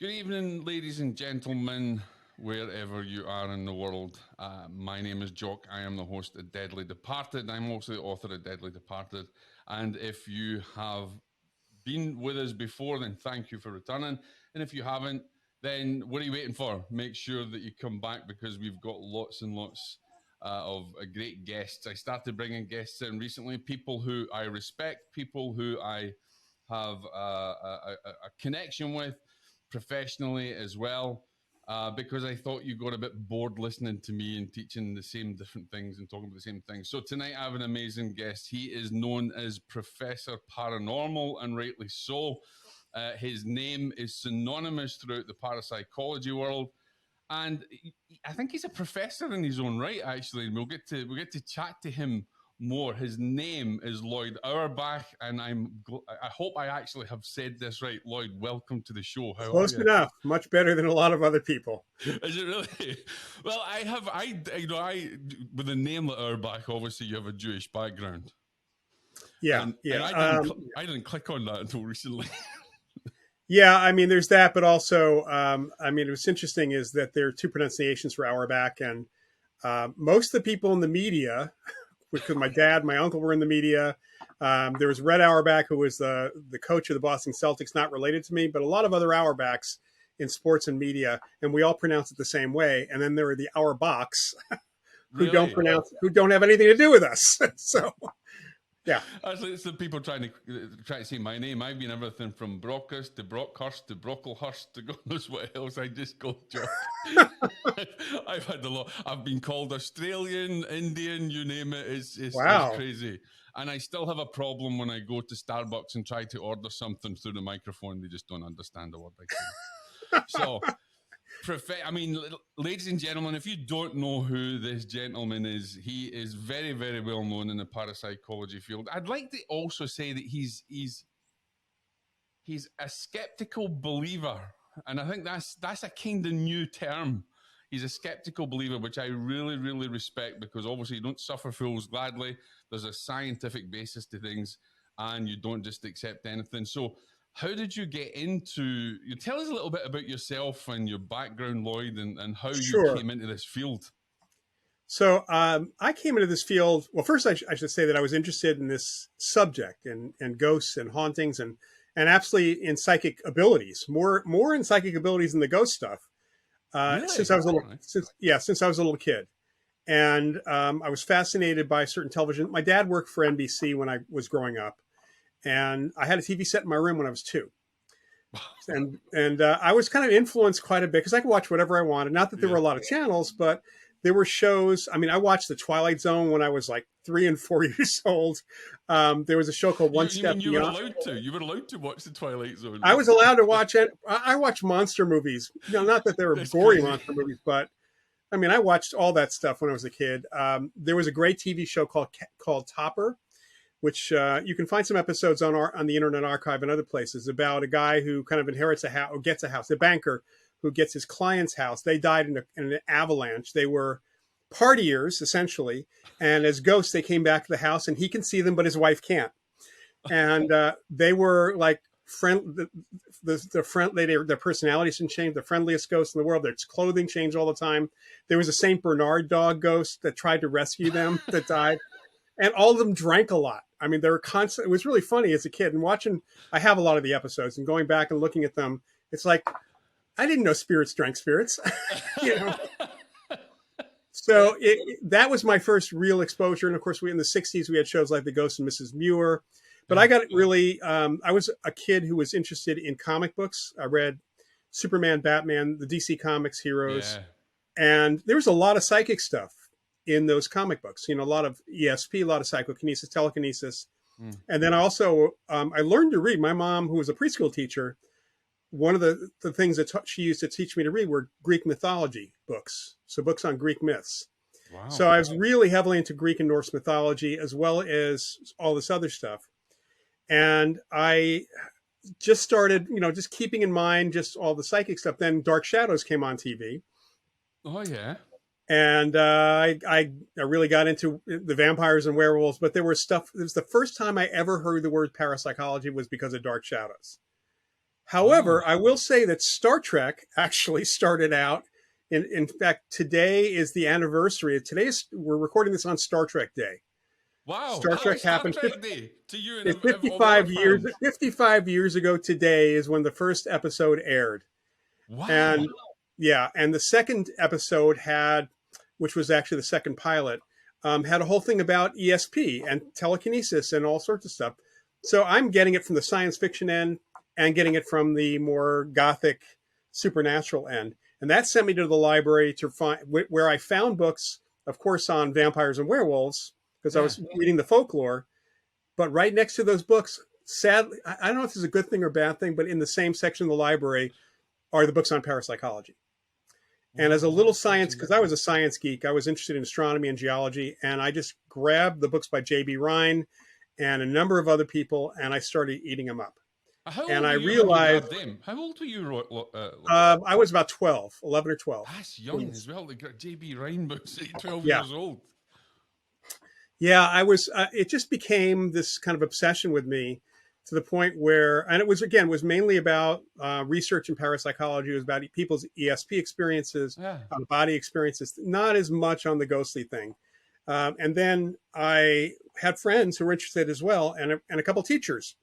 Good evening, ladies and gentlemen, wherever you are in the world. My name is Jacque. I am the host of Deadly Departed. I'm also the author of Deadly Departed. And if you have been with us before, then thank you for returning. And if you haven't, then what are you waiting for? Make sure that you come back because we've got lots and lots of great guests. I started bringing guests in recently, people who I respect, people who I have a connection with professionally as well, because I thought you got a bit bored listening to me and teaching the same different things and talking about the same things. So tonight I have an amazing guest. He is known as Professor Paranormal, and rightly so. His name is synonymous throughout the parapsychology world. And I think he's a professor in his own right, actually. We'll get to chat to him more. His name is Loyd Auerbach, and I hope I actually have said this right. Loyd, welcome to the show. How Close are you? enough. Much better than a lot of other people. Is it really? Well, I with a name like Auerbach, obviously you have a Jewish background. Yeah, and I didn't click on that until recently. Yeah, I mean, there's that, but also, I mean, what's interesting is that there are two pronunciations for Auerbach, and most of the people in the media, because my dad, my uncle were in the media. There was Red Auerbach, who was the coach of the Boston Celtics, not related to me, but a lot of other Auerbachs in sports and media, and we all pronounce it the same way. And then there are the Auerbachs who don't have anything to do with us. So. Yeah, actually, it's the people trying to say my name. I've been everything from Brocas to Brockhurst to Brocklehurst to God knows what else. I just go Jock. I've had a lot. I've been called Australian, Indian, you name it. It's crazy. And I still have a problem when I go to Starbucks and try to order something through the microphone. They just don't understand a word I say. So. I mean, ladies and gentlemen, if you don't know who this gentleman is, he is very, very well known in the parapsychology field. I'd like to also say that he's a skeptical believer, and I think that's a kind of new term. He's a skeptical believer, which I really, really respect, because obviously you don't suffer fools gladly. There's a scientific basis to things, and you don't just accept anything. So how did you get into, tell us a little bit about yourself and your background, Loyd, and how you came into this field. So I came into this field, well, first I should say that I was interested in this subject and ghosts and hauntings and absolutely in psychic abilities, more in psychic abilities than the ghost stuff. Really? Since I was a little kid. And I was fascinated by certain television. My dad worked for NBC when I was growing up. And I had a TV set in my room when I was 2. And I was kind of influenced quite a bit because I could watch whatever I wanted. Not that there were a lot of channels, but there were shows. I mean, I watched The Twilight Zone when I was like 3 and 4 years old. There was a show called One Step Beyond. You were allowed to watch The Twilight Zone. I was allowed to watch it. I watched monster movies. Not that they were gory monster movies, but I mean, I watched all that stuff when I was a kid. There was a great TV show called Topper, which you can find some episodes on the Internet Archive and other places, about a guy who kind of inherits a house or gets a house, a banker who gets his client's house. They died in an avalanche. They were partiers, essentially. And as ghosts, they came back to the house and he can see them, but his wife can't. And they were like their personalities didn't change. The friendliest ghosts in the world. Their clothing changed all the time. There was a St. Bernard dog ghost that tried to rescue them that died. And all of them drank a lot. I mean, they were constant. It was really funny as a kid. And watching, I have a lot of the episodes, and going back and looking at them, it's like, I didn't know spirits drank spirits. So that was my first real exposure. And of course, in the 60s, we had shows like The Ghost and Mrs. Muir. But I got really, I was a kid who was interested in comic books. I read Superman, Batman, the DC Comics heroes. Yeah. And there was a lot of psychic stuff in those comic books, a lot of ESP, a lot of psychokinesis, telekinesis. And then also, I learned to read. My mom, who was a preschool teacher, one of the things that she used to teach me to read were Greek mythology books. So books on Greek myths. Wow. So I was really heavily into Greek and Norse mythology, as well as all this other stuff. And I just started, just keeping in mind just all the psychic stuff. Then Dark Shadows came on TV. Oh, yeah. And I really got into the vampires and werewolves, but there was stuff. It was the first time I ever heard the word parapsychology was because of Dark Shadows. However, I will say that Star Trek actually started out. In fact, today is the anniversary. We're recording this on Star Trek Day. Wow. Star Happy Trek Star happened Trek Day to you and it's all the other 55 years. fans. 55 years ago today is when the first episode aired. Wow. And yeah, and the second episode had, which was actually the second pilot, had a whole thing about ESP and telekinesis and all sorts of stuff. So I'm getting it from the science fiction end and getting it from the more gothic supernatural end. And that sent me to the library to find where I found books, of course, on vampires and werewolves, because I was reading the folklore. But right next to those books, sadly, I don't know if this is a good thing or bad thing, but in the same section of the library are the books on parapsychology. And as a little science, because I was a science geek, I was interested in astronomy and geology, and I just grabbed the books by J.B. Rhine and a number of other people, and I started eating them up. And I realized, how old were you? I was about 12, 11 or 12. That's young as well. They got J.B. Rhine books at 12 Yeah. years old. Yeah, I was. It just became this kind of obsession with me to the point where, and it was mainly about research in parapsychology. It was about people's ESP experiences, body experiences, not as much on the ghostly thing. And then I had friends who were interested as well, and a couple teachers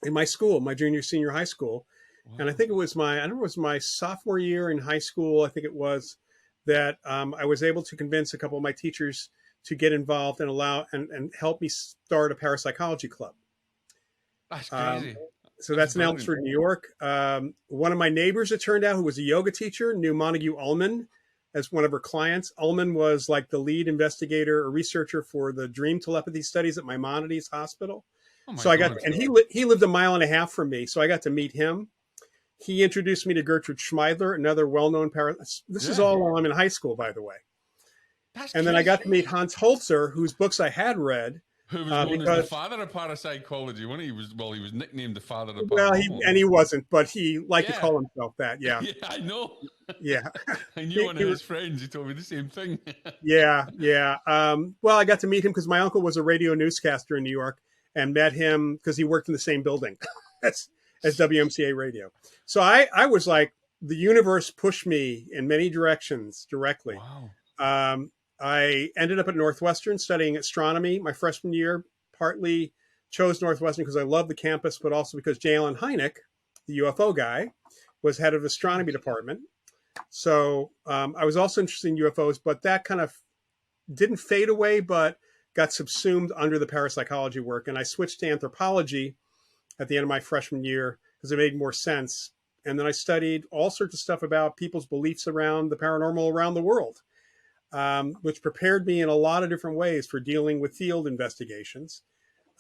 in my school, my junior, senior high school. Wow. And I think it was my sophomore year in high school. I think it was that I was able to convince a couple of my teachers to get involved and allow and help me start a parapsychology club. That's crazy. So that's in Elmsford, New York. One of my neighbors, it turned out, who was a yoga teacher, knew Montague Ullman as one of her clients. Ullman was like the lead investigator or researcher for the dream telepathy studies at Maimonides Hospital. So I got, and he lived a mile and a half from me, so I got to meet him. He introduced me to Gertrude Schmeidler, another well-known This is all while I'm in high school, by the way. And then I got to meet Hans Holzer, whose books I had read. Who was known as the father of parapsychology when he was nicknamed the father of paranormal. Well, he wasn't, but he liked to call himself that. Yeah. Yeah, I know. Yeah. I knew one of his friends. He told me the same thing. Yeah. Well, I got to meet him because my uncle was a radio newscaster in New York and met him because he worked in the same building as WMCA radio. So I was like, the universe pushed me in many directions directly. Wow. I ended up at Northwestern studying astronomy my freshman year, partly chose Northwestern because I loved the campus, but also because J. Allen Hynek, the UFO guy, was head of the astronomy department. So I was also interested in UFOs, but that kind of didn't fade away, but got subsumed under the parapsychology work. And I switched to anthropology at the end of my freshman year because it made more sense. And then I studied all sorts of stuff about people's beliefs around the paranormal around the world. Which prepared me in a lot of different ways for dealing with field investigations.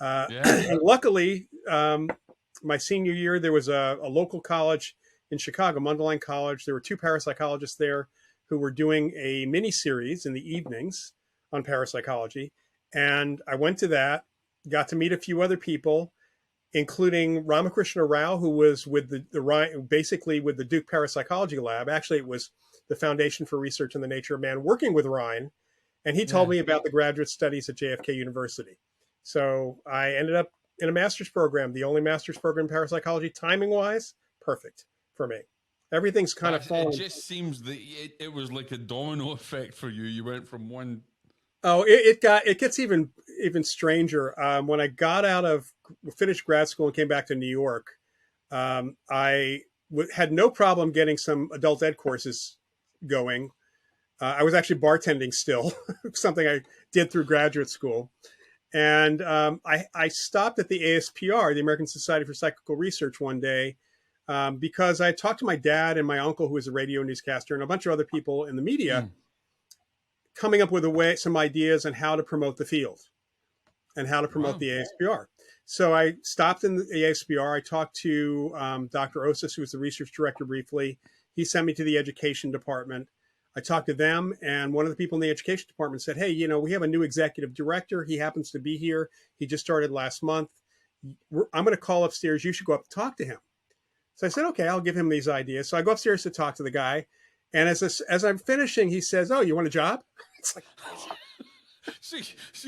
And luckily, my senior year, there was a local college in Chicago, Mundelein College. There were two parapsychologists there who were doing a mini series in the evenings on parapsychology. And I went to that, got to meet a few other people, including Ramakrishna Rao, who was with basically with the Duke Parapsychology Lab. Actually, it was the Foundation for Research in the Nature of Man, working with Ryan. And he told me about the graduate studies at JFK University. So I ended up in a master's program, the only master's program in parapsychology, timing-wise, perfect for me. Everything's kind of fallen. It just seems that it was like a domino effect for you. You went from one. Oh, it gets even stranger. When I finished grad school and came back to New York, I had no problem getting some adult ed courses going. I was actually bartending still, something I did through graduate school. And I stopped at the ASPR, the American Society for Psychical Research, one day because I talked to my dad and my uncle, who was a radio newscaster, and a bunch of other people in the media, coming up with some ideas on how to promote the field and how to promote the ASPR. So I stopped in the ASPR. I talked to Dr. Osis, who was the research director, briefly. He sent me to the education department. I talked to them, and one of the people in the education department said, hey, we have a new executive director. He happens to be here. He just started last month. I'm going to call upstairs. You should go up and talk to him. So I said, okay, I'll give him these ideas. So I go upstairs to talk to the guy. And as I'm finishing, he says, oh, you want a job? It's like, so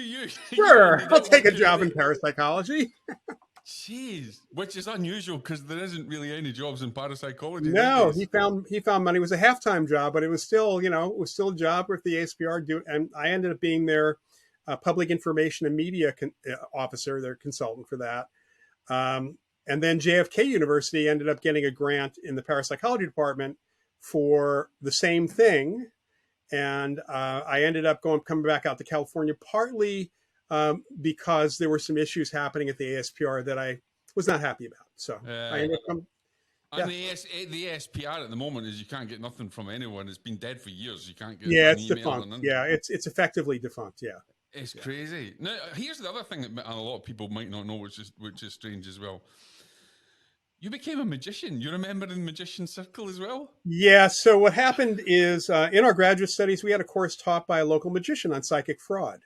you sure, I'll take a job in parapsychology. Jeez, which is unusual because there isn't really any jobs in parapsychology these No, days. he found money. It was a half-time job, but it was still, it was still a job with the ASPR. And I ended up being their public information and media officer, their consultant for that. And then JFK University ended up getting a grant in the parapsychology department for the same thing. And I ended up coming back out to California, partly because there were some issues happening at the ASPR that I was not happy about. So I ended up And the ASPR at the moment is you can't get nothing from anyone. It's been dead for years. You can't get yeah, an it's email. defunct. Yeah, it's effectively defunct. Yeah, It's crazy. Now, here's the other thing that a lot of people might not know, which is strange as well. You became a magician. You remember in Magician Circle as well? yeah. So what happened is in our graduate studies, we had a course taught by a local magician on psychic fraud.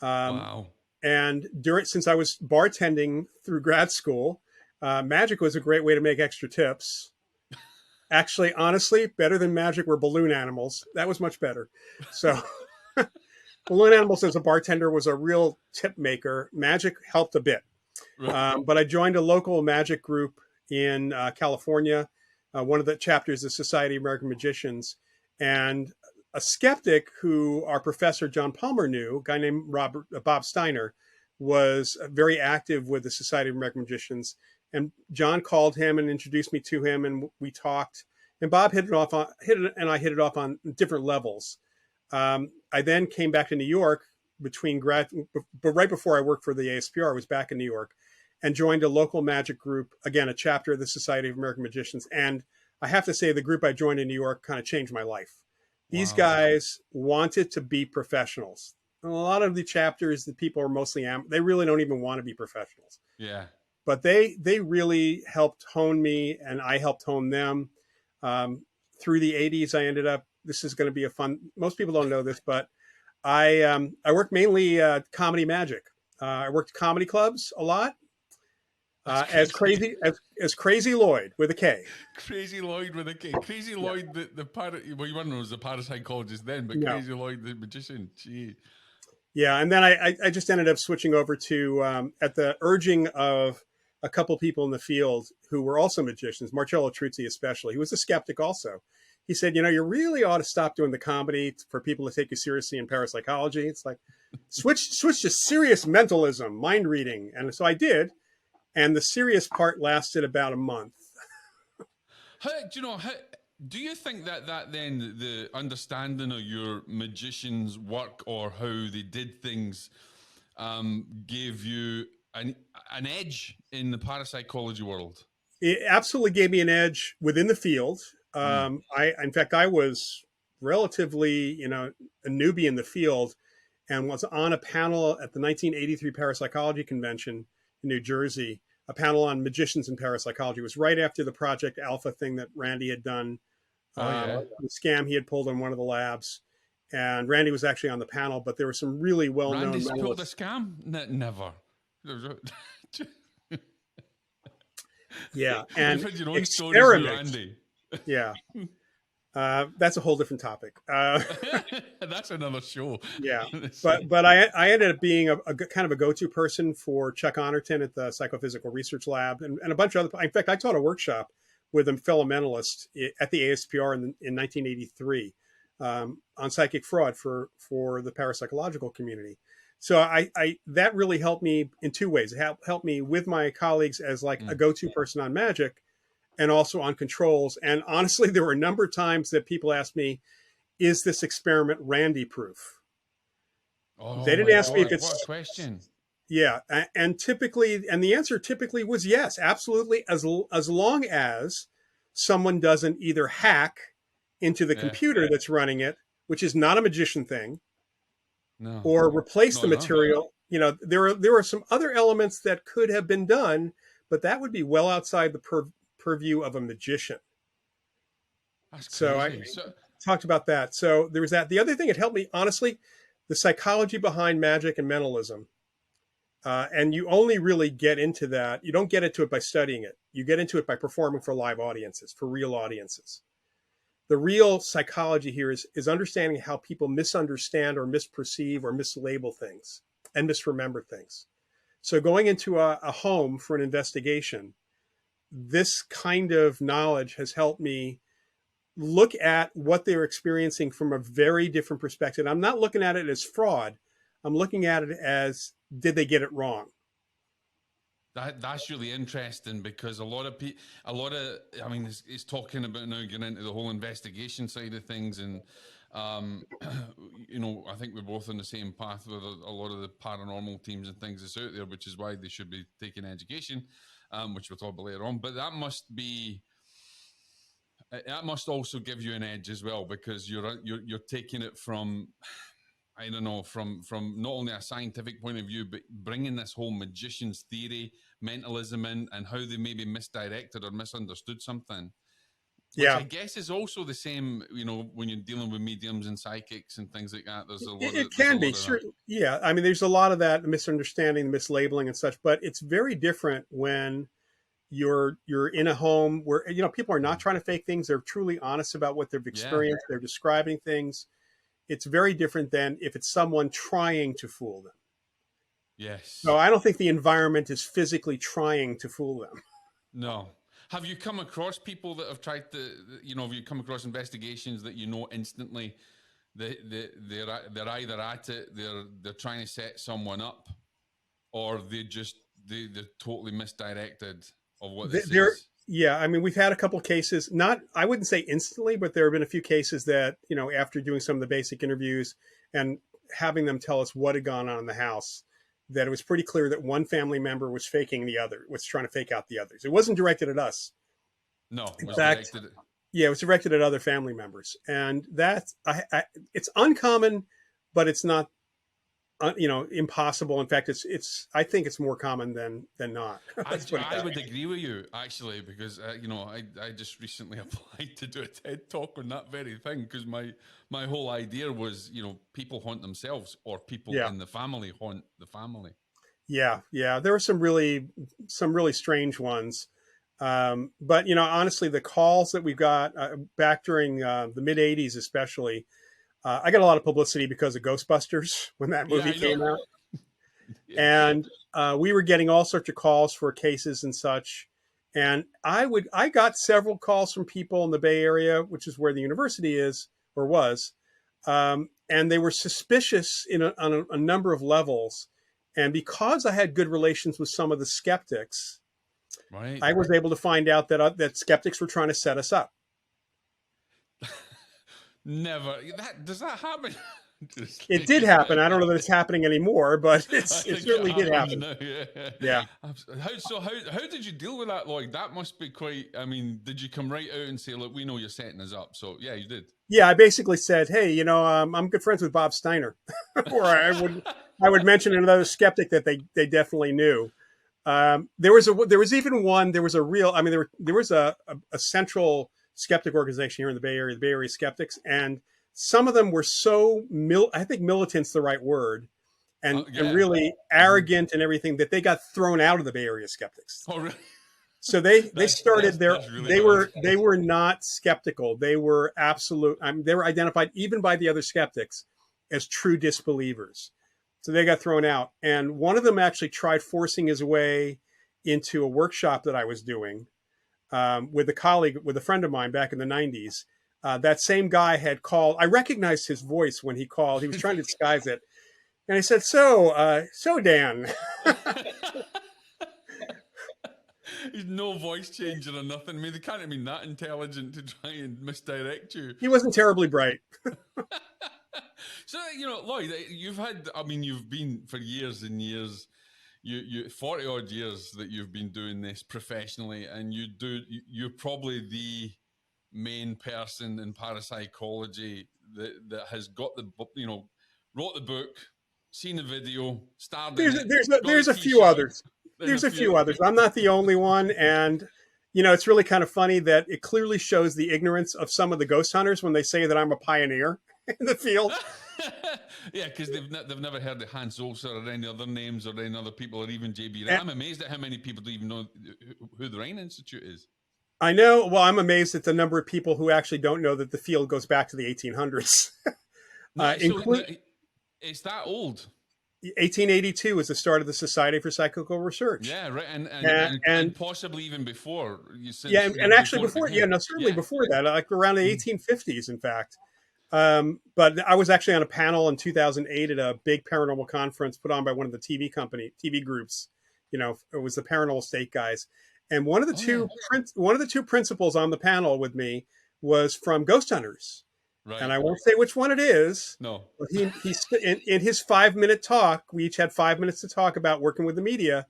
Wow. And since I was bartending through grad school, magic was a great way to make extra tips. Actually, honestly, better than magic were balloon animals. That was much better. So balloon animals as a bartender was a real tip maker. Magic helped a bit. But I joined a local magic group in California. One of the chapters is Society of American Magicians. And a skeptic who our professor John Palmer knew, a guy named Bob Steiner, was very active with the Society of American Magicians. And John called him and introduced me to him, and we talked. And Bob hit it off on different levels. I then came back to New York but right before I worked for the ASPR, I was back in New York and joined a local magic group, again, a chapter of the Society of American Magicians. And I have to say, the group I joined in New York kind of changed my life. These guys wanted to be professionals. And a lot of the chapters, the people are mostly, they really don't even want to be professionals. Yeah. But they really helped hone me, and I helped hone them. Through the 80s, I ended up, this is going to be a fun, most people don't know this, but I worked mainly comedy magic. I worked comedy clubs a lot. As Crazy Loyd with a K. Crazy Loyd with a K. Crazy Loyd, well, you weren't known as a parapsychologist then, but No. Crazy Loyd the magician. Gee. Yeah, and then I just ended up switching over to, at the urging of a couple people in the field who were also magicians, Marcello Truzzi especially. He was a skeptic also. He said, you really ought to stop doing the comedy for people to take you seriously in parapsychology. It's like, switch to serious mentalism, mind reading. And so I did. And the serious part lasted about a month. Do you think that then the understanding of your magician's work or how they did things gave you an edge in the parapsychology world? It absolutely gave me an edge within the field. In fact, I was relatively, a newbie in the field and was on a panel at the 1983 Parapsychology Convention in New Jersey, a panel on magicians and parapsychology. It was right after the Project Alpha thing that Randy had done, the scam he had pulled in one of the labs. And Randy was actually on the panel, but there were some really well-known... Randy's pulled a scam? Never. Yeah, and you've had your own stories with Randy. Yeah. That's a whole different topic. That's another show. Yeah, but I ended up being a kind of a go-to person for Chuck Honorton at the Psychophysical Research Lab and a bunch of other. In fact, I taught a workshop with a fellow mentalist at the ASPR in 1983 on psychic fraud for the parapsychological community. So that really helped me in two ways. It helped me with my colleagues as like a go-to person on magic, and also on controls. And honestly, there were a number of times that people asked me, is this experiment Randy proof? They didn't ask me if it's... What a question. Yeah. And the answer typically was yes, absolutely. As long as someone doesn't either hack into the computer that's running it, which is not a magician thing, or replace the material. There are some other elements that could have been done, but that would be well outside the purview of a magician. So I talked about that. So there was that. The other thing that helped me, honestly, the psychology behind magic and mentalism. And you only really get into that. You don't get into it by studying it. You get into it by performing for live audiences, for real audiences. The real psychology here is understanding how people misunderstand or misperceive or mislabel things and misremember things. So going into a home for an investigation, this kind of knowledge has helped me look at what they're experiencing from a very different perspective. I'm not looking at it as fraud. I'm looking at it as, did they get it wrong? That's really interesting because a lot of people, I mean, it's talking about now getting into the whole investigation side of things, and I think we're both on the same path with a lot of the paranormal teams and things that's out there, which is why they should be taking education, which we'll talk about later on. But that must also give you an edge as well, because you're taking it from, I don't know, from not only a scientific point of view, but bringing this whole magician's theory, mentalism in, and how they maybe misdirected or misunderstood something. Which Yeah, I guess is also the same, when you're dealing with mediums and psychics and things like that. There's a lot it of can be. Sure. Yeah, I mean, there's a lot of that misunderstanding, mislabeling, and such. But it's very different when you're in a home where people are not trying to fake things. They're truly honest about what they've experienced. They're describing things. It's very different than if it's someone trying to fool them. Yes. So I don't think the environment is physically trying to fool them. No. Have you come across people that have tried to, have you come across investigations that instantly they're either at it, they're trying to set someone up, or they're totally misdirected of what this is? Yeah, I mean, we've had a couple of cases, I wouldn't say instantly, but there have been a few cases that, after doing some of the basic interviews and having them tell us what had gone on in the house, that it was pretty clear that one family member was faking the other, was trying to fake out the others. It wasn't directed at us. No, in fact, directed yeah, it was directed at other family members. And it's uncommon, but it's not, impossible. In fact, I think it's more common than not. I would agree with you, actually, because I just recently applied to do a TED talk on that very thing, because my whole idea was people haunt themselves, or people in the family haunt the family. Yeah, there were some really strange ones, but honestly, the calls that we got back during the mid '80s, especially. I got a lot of publicity because of Ghostbusters when that movie came out. And we were getting all sorts of calls for cases and such. And I got several calls from people in the Bay Area, which is where the university is or was. And they were suspicious on a number of levels. And because I had good relations with some of the skeptics, right, I was able to find out that skeptics were trying to set us up. Never. Does that happen? It did happen. I don't know that it's happening anymore, but it certainly did happen. Now, yeah. How did you deal with that, Loyd? That must be quite. I mean, did you come right out and say, "Look, we know you're setting us up"? So yeah, you did. Yeah, I basically said, "Hey, I'm good friends with Bob Steiner," or I would mention another skeptic that they definitely knew. There was a real. I mean, there was a central skeptic organization here in the Bay Area, the Bay Area Skeptics, and some of them were so I think militant's the right word, and really arrogant and everything, that they got thrown out of the Bay Area Skeptics. Oh, really? So they started they were not skeptical. They were absolute. I mean, they were identified even by the other skeptics as true disbelievers. So they got thrown out, and one of them actually tried forcing his way into a workshop that I was doing. With a friend of mine back in the 90s. That same guy had called. I recognized his voice when he called. He was trying to disguise it. And I said, so Dan. He's no voice changer or nothing. I mean, they can't have been that intelligent to try and misdirect you. He wasn't terribly bright. So, Loyd, you've been for years and years, you 40 odd years that you've been doing this professionally, and you're probably the main person in parapsychology that has got wrote the book, seen the video, starred in it. There's a few others. There's a few others. I'm not the only one, and it's really kind of funny that it clearly shows the ignorance of some of the ghost hunters when they say that I'm a pioneer in the field. Yeah, because they've never heard of Hans Olser or any other names or any other people, or even JB. I'm amazed at how many people don't even know who the Rhine Institute is. I know. Well, I'm amazed at the number of people who actually don't know that the field goes back to the 1800s. It's that old. 1882 was the start of the Society for Psychical Research. Yeah, right, And and possibly even before you yeah, since and actually before it before, yeah, became. no, certainly Yeah. before that, like around the 1850s, in fact. But I was actually on a panel in 2008 at a big paranormal conference put on by one of the TV groups. You know, it was the Paranormal State guys, and Oh yeah. one of the two principals on the panel with me was from Ghost Hunters, and Right. I won't say which one it is. No. But in his 5 minute talk, we each had 5 minutes to talk about working with the media.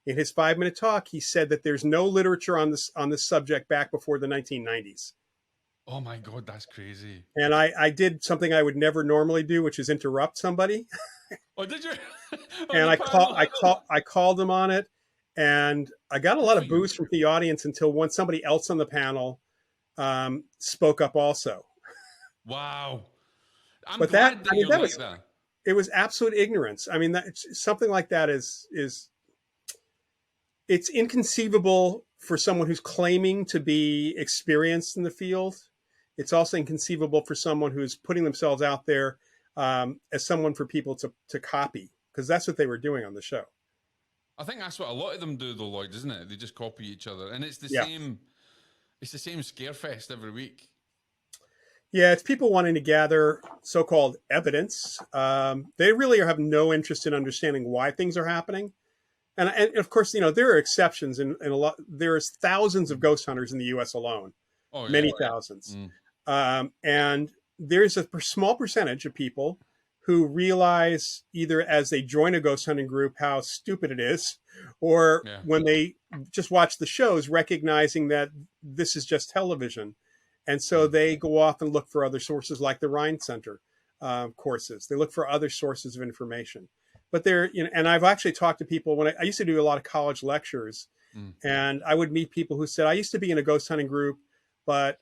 In his 5 minute talk, he said that there's no literature on this subject back before the 1990s. Oh my God, that's crazy. And I did something I would never normally do, which is interrupt somebody. Oh, did you? On And the panel? I called him on it, and I got a Good lot for of you. boos from the audience until when somebody else on the panel spoke up also. Wow. I'm But that, glad I that mean, you're that like was that. it was absolute ignorance. I mean, something like that is it's inconceivable for someone who's claiming to be experienced in the field. It's also inconceivable for someone who's putting themselves out there as someone for people to copy, because that's what they were doing on the show. I think that's what a lot of them do, though, Lloyd, isn't it? They just copy each other, and it's the Yeah. same. It's the same scare fest every week. Yeah, it's people wanting to gather so-called evidence. They really have no interest in understanding why things are happening. And of course, you know, there are exceptions, and a lot. There's thousands of ghost hunters in the U.S. alone, Oh yeah. many thousands. Mm. And there's a small percentage of people who realize either as they join a ghost hunting group how stupid it is, or Yeah. when they just watch the shows, recognizing that this is just television. And so they go off and look for other sources like the Rhine Center courses. They look for other sources of information. But they're, you know, and I've actually talked to people when I used to do a lot of college lectures, Mm. and I would meet people who said, I used to be in a ghost hunting group, but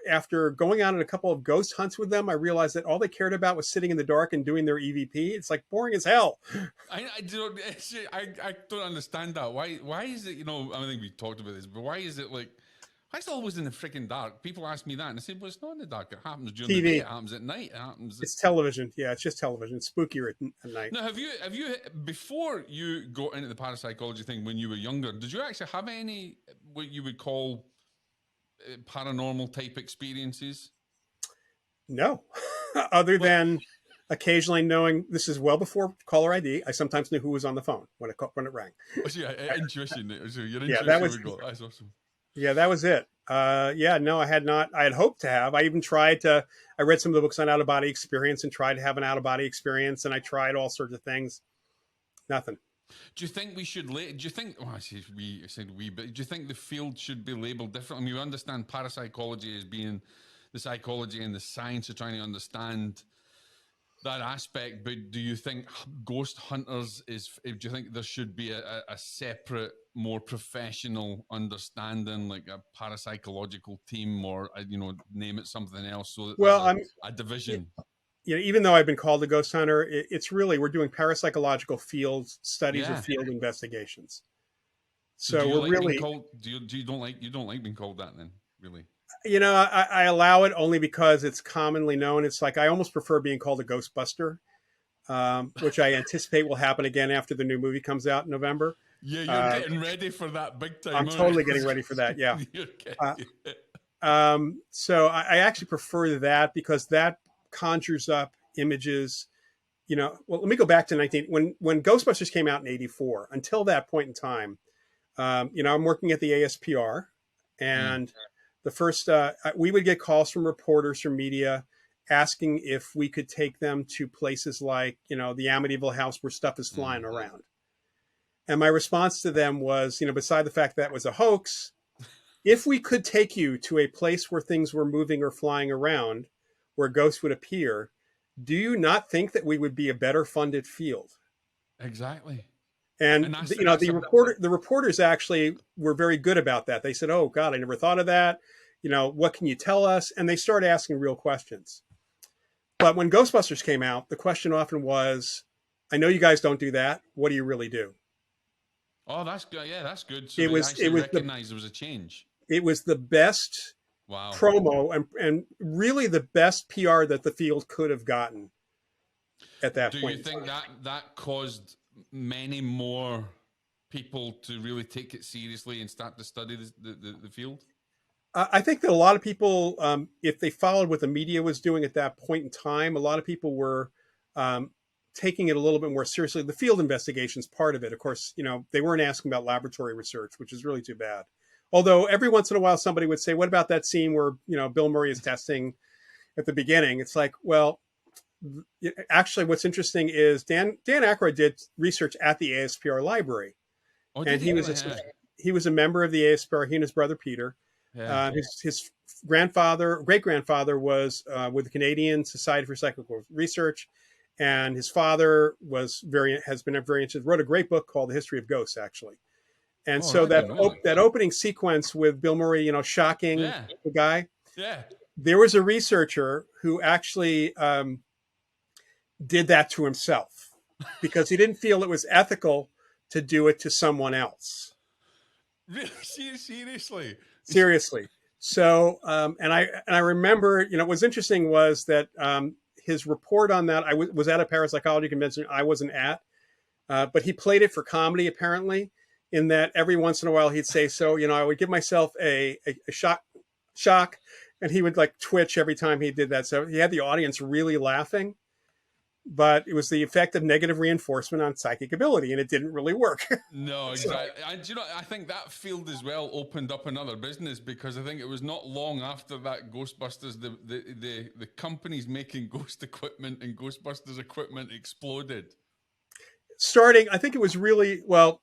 after going on a couple of ghost hunts with them, I realized that all they cared about was sitting in the dark and doing their EVP. It's like boring as hell. I don't. I don't understand that. Why is it? You know, I think we talked about this, but why is it like? Why is it always in the freaking dark? People ask me that, and I say, "Well, it's not in the dark. It happens during the day. TV. It happens at night. It happens." It's television. Yeah, it's just television. It's spookier at night. Now, have you before you got into the parapsychology thing when you were younger? Did you actually have any what you would call paranormal type experiences? No, other than occasionally knowing this is well before caller ID. I sometimes knew who was on the phone when it rang. Oh, so yeah, intuition. So your intuition Yeah, that was that's awesome. yeah, that was it. Yeah, no, I had not. I had hoped to have. I even tried to. I read some of the books on out of body experience and tried to have an out of body experience, and I tried all sorts of things. Nothing. Do you think we should? Do you think? Oh, I said we, but do you think the field should be labelled differently? I mean, we understand parapsychology as being the psychology and the science of trying to understand that aspect, but do you think ghost hunters do you think there should be a separate, more professional understanding, like a parapsychological team, or name it something else, so that Well, there's a division? You know, even though I've been called a ghost hunter, it's really we're doing parapsychological field studies or field investigations. So we're really being called. You don't like being called that then, really? You know, I allow it only because it's commonly known. It's like I almost prefer being called a Ghostbuster, which I anticipate will happen again after the new movie comes out in November. Yeah, you're getting ready for that big time. I'm totally getting ready for that. Yeah. So I actually prefer that because that conjures up images. You know, well, let me go back to when Ghostbusters came out in '84. Until that point in time, you know, I'm working at the ASPR, and the first we would get calls from reporters from media asking if we could take them to places like, you know, the Amityville house where stuff is flying around. And my response to them was, you know, beside the fact that was a hoax, if we could take you to a place where things were moving or flying around, where ghosts would appear, do you not think that we would be a better funded field? Exactly. And you know, the reporters actually were very good about that. They said, "Oh God, I never thought of that. You know, what can you tell us?" And they started asking real questions. But when Ghostbusters came out, the question often was, "I know you guys don't do that. What do you really do?" Oh, that's good. Yeah, that's good. So they actually recognized there was a change. It was the best promo and really the best PR that the field could have gotten. at that Do point. you think that caused many more people to really take it seriously and start to study the field? I think that a lot of people, if they followed what the media was doing at that point in time, a lot of people were taking it a little bit more seriously. The field investigations part of it, of course, they weren't asking about laboratory research, which is really too bad. Although every once in a while somebody would say, what about that scene where, Bill Murray is testing at the beginning? It's like, well, actually what's interesting is Dan Aykroyd did research at the ASPR library. Oh, And he was a member of the ASPR, he and his brother Peter. Yeah. His great grandfather was with the Canadian Society for Psychical Research, and his father has been very interested. Wrote a great book called The History of Ghosts, actually. And so that opening sequence with Bill Murray, shocking the guy. Yeah. There was a researcher who actually did that to himself because he didn't feel it was ethical to do it to someone else. Really? Seriously? Seriously. So, and I remember, what was interesting was that his report on that, I was at a parapsychology convention I wasn't at, but he played it for comedy, apparently, in that every once in a while he'd say, so, I would give myself a shock, and he would like twitch every time he did that. So he had the audience really laughing. But it was the effect of negative reinforcement on psychic ability, and it didn't really work. No, exactly. And I think that field as well opened up another business, because I think it was not long after that Ghostbusters, the companies making ghost equipment and Ghostbusters equipment exploded. I think it was really, well,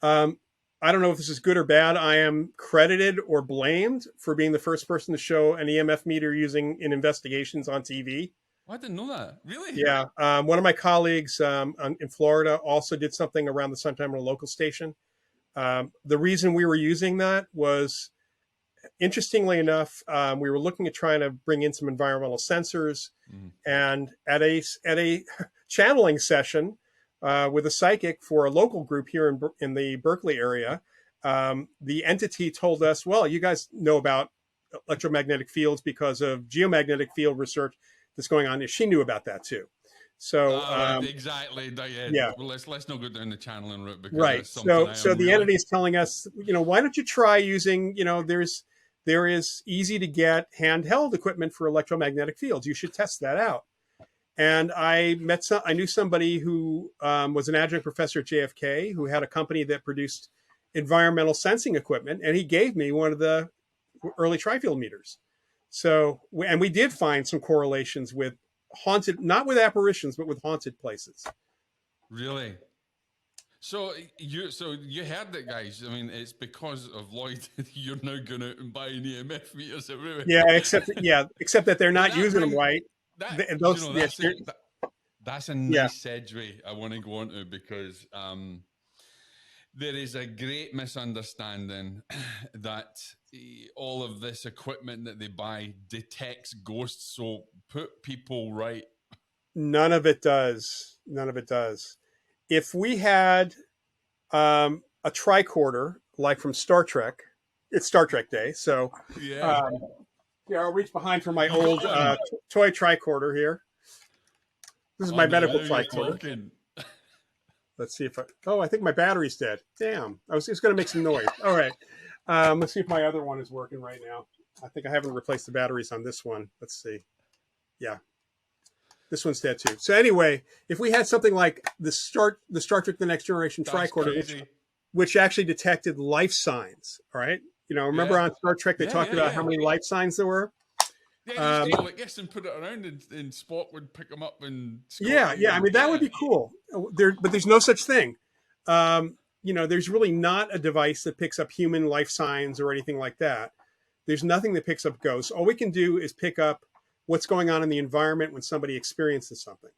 I don't know if this is good or bad. I am credited or blamed for being the first person to show an EMF meter using in investigations on TV. I didn't know that. Really? Yeah. One of my colleagues in Florida also did something around the same time on a local station. The reason we were using that was, interestingly enough, we were looking at trying to bring in some environmental sensors. And at a channeling session with a psychic for a local group here in the Berkeley area, the entity told us, well, you guys know about electromagnetic fields because of geomagnetic field research that's going on. She knew about that too. So exactly. Yeah. Well, let's not go down the channeling route, because right. That's something So the entity is telling us, why don't you try using, there is easy to get handheld equipment for electromagnetic fields. You should test that out. And I knew somebody who was an adjunct professor at JFK who had a company that produced environmental sensing equipment, and he gave me one of the early tri-field meters. So, and we did find some correlations with haunted, not with apparitions, but with haunted places. Really? So you heard it, guys. I mean, it's because of Loyd you're now going out and buying EMF meters everywhere. Yeah, except that they're not using them right. That's a nice segue I want to go on to, because there is a great misunderstanding that all of this equipment that they buy detects ghosts. So put people right. None of it does. If we had a tricorder like from Star Trek, it's Star Trek Day. So I'll reach behind for my old toy tricorder here. This is my medical tricorder. Let's see if I think my battery's dead. Damn. I was just going to make some noise. All right. Let's see if my other one is working right now. I think I haven't replaced the batteries on this one. Let's see. Yeah. This one's dead too. So anyway, if we had something like the Star Trek The Next Generation tricorder, which actually detected life signs, all right? Remember on Star Trek, they talked about how many life signs there were? Yeah, just like this and put it around, and Spock would pick them up and. I mean, that would be cool. But there's no such thing. There's really not a device that picks up human life signs or anything like that. There's nothing that picks up ghosts. All we can do is pick up what's going on in the environment when somebody experiences something.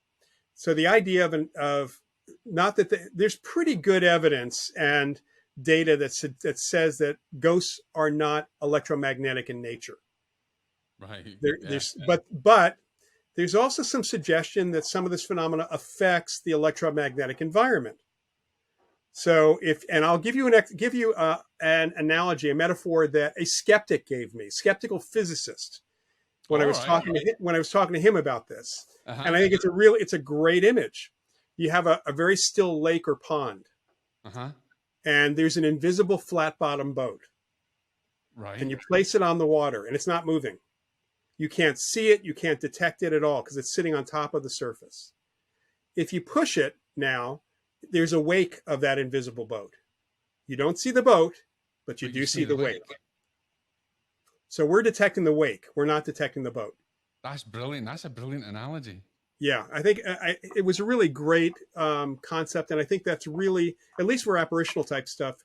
So the idea of not that there's pretty good evidence and data that says that ghosts are not electromagnetic in nature. Right. But there's also some suggestion that some of this phenomena affects the electromagnetic environment. So I'll give you an analogy, a metaphor that a skeptic gave me, skeptical physicist. when I All was right. talking to him about this. Uh-huh. And I think it's a great image. You have a very still lake or pond, Uh-huh. and there's an invisible flat bottom boat, and Right. you place it on the water, and it's not moving. You can't see it, you can't detect it at all because it's sitting on top of the surface. If you push it now, there's a wake of that invisible boat. You don't see the boat, but you But you do see see the the wake. wake. So we're detecting the wake. We're not detecting the boat. That's brilliant. That's a brilliant analogy. Yeah, I think it was a really great concept, and I think that's really, at least for apparitional type stuff,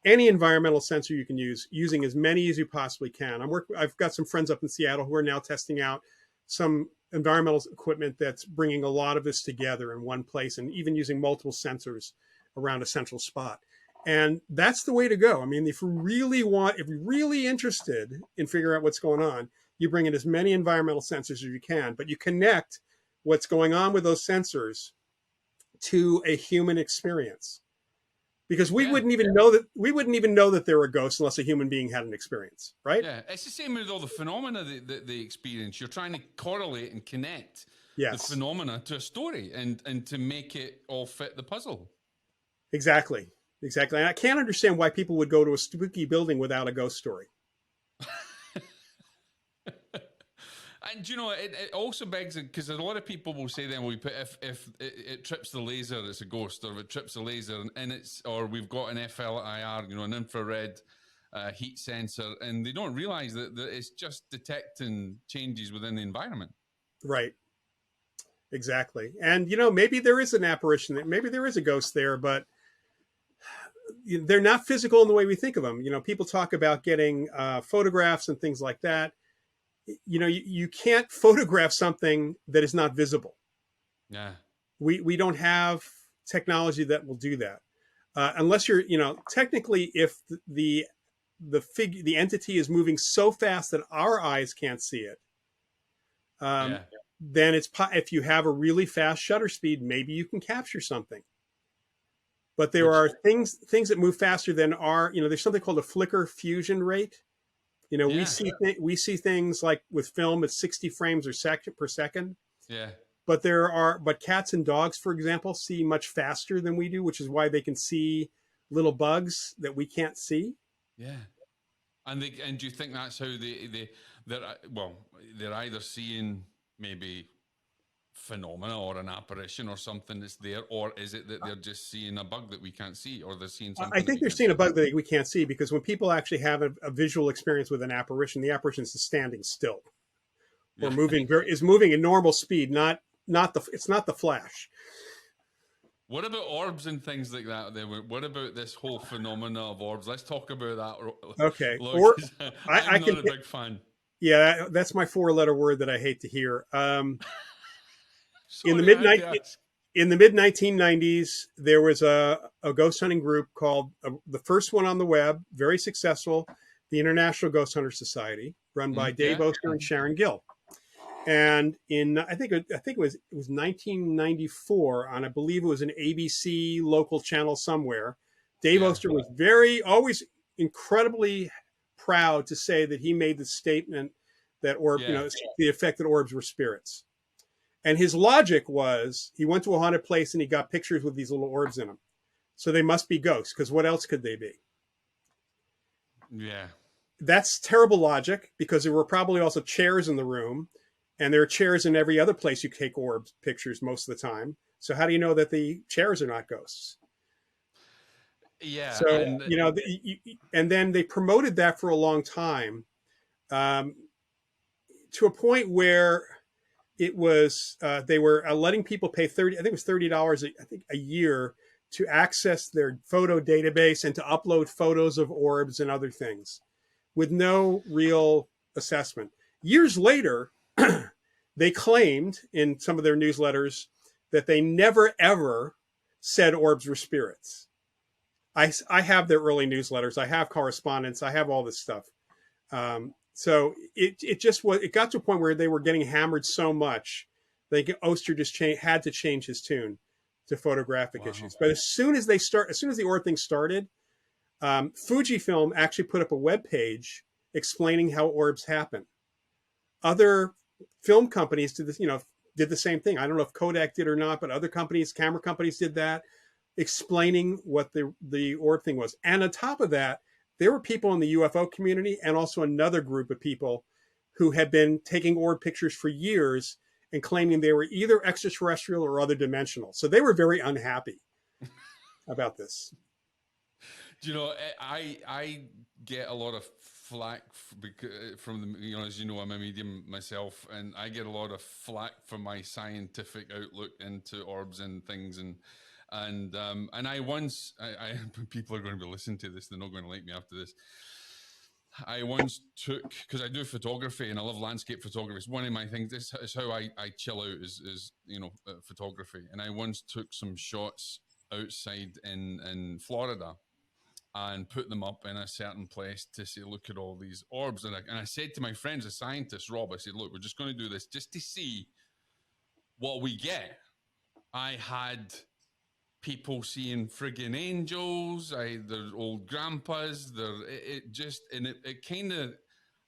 any environmental sensor you can use, using as many as you possibly can. I've got some friends up in Seattle who are now testing out some environmental equipment that's bringing a lot of this together in one place, and even using multiple sensors around a central spot. And that's the way to go. I mean, if you're really interested in figuring out what's going on, you bring in as many environmental sensors as you can, but you connect what's going on with those sensors to a human experience. Because we wouldn't even know that there were ghosts unless a human being had an experience, right? Yeah, it's the same with all the phenomena that they experience. You're trying to correlate and connect the phenomena to a story and to make it all fit the puzzle. Exactly. And I can't understand why people would go to a spooky building without a ghost story. And you know, it also begs, because a lot of people will say then, if it trips the laser, it's a ghost, or if it trips the laser and or we've got an FLIR, an infrared heat sensor, and they don't realize that it's just detecting changes within the environment. Right. Exactly. And maybe there is an apparition, maybe there is a ghost there, but they're not physical in the way we think of them. People talk about getting photographs and things like that. You can't photograph something that is not visible. Yeah. We don't have technology that will do that. Unless you're, technically, if the entity is moving so fast that our eyes can't see it, then if you have a really fast shutter speed, maybe you can capture something. But there are things that move faster than there's something called a flicker fusion rate. We see things like with film at 60 frames per second. Yeah. But cats and dogs, for example, see much faster than we do, which is why they can see little bugs that we can't see. Yeah. And do you think that's how they're either seeing maybe phenomena or an apparition or something that's there, or is it that they're just seeing a bug that we can't see, or they're seeing something? I think they're seeing a bug that we can't see, because when people actually have a visual experience with an apparition, the apparition is standing still or moving in normal speed, it's not the flash. What about orbs and things like that? What about this whole phenomena of orbs? Let's talk about that. Okay. I'm not a big fan. Yeah, that's my 4-letter word that I hate to hear. Sorry, in the mid 1990s, there was a ghost hunting group called the first one on the web, very successful, the International Ghost Hunter Society, run by Dave Oster and Sharon Gill. And I think it was 1994, on I believe it was an ABC local channel somewhere. Dave Oster was always incredibly proud to say that he made the statement that the effect that orbs were spirits. And his logic was, he went to a haunted place and he got pictures with these little orbs in them. So they must be ghosts, because what else could they be? Yeah. That's terrible logic, because there were probably also chairs in the room, and there are chairs in every other place you take orb pictures most of the time. So how do you know that the chairs are not ghosts? Yeah. So, and then they promoted that for a long time, to a point where it was they were letting people pay $30 a year to access their photo database and to upload photos of orbs and other things with no real assessment. Years later, they claimed in some of their newsletters that they never ever said orbs were spirits. I have their early newsletters. I have correspondence. I have all this stuff. So it got to a point where they were getting hammered so much that Oster just had to change his tune to photographic issues. But as soon as the orb thing started, Fujifilm actually put up a web page explaining how orbs happen. other film companies did this, did the same thing. I don't know if Kodak did or not, but other companies, camera companies did that, explaining what the orb thing was. And on top of that, there were people in the UFO community and also another group of people who had been taking orb pictures for years and claiming they were either extraterrestrial or other dimensional. So they were very unhappy about this. Do you know, I get a lot of flack from the, as you know, I'm a medium myself, and I get a lot of flack for my scientific outlook into orbs and things, and I once, people are going to be listening to this, they're not going to like me after this. I once took, because I do photography and I love landscape photography. It's one of my things. This is how I chill out is photography. And I once took some shots outside in Florida and put them up in a certain place to say, look at all these orbs. And I said to my friends, a scientist, Rob, I said, look, we're just going to do this just to see what we get. I had people seeing friggin' angels, their old grandpas, it kind of,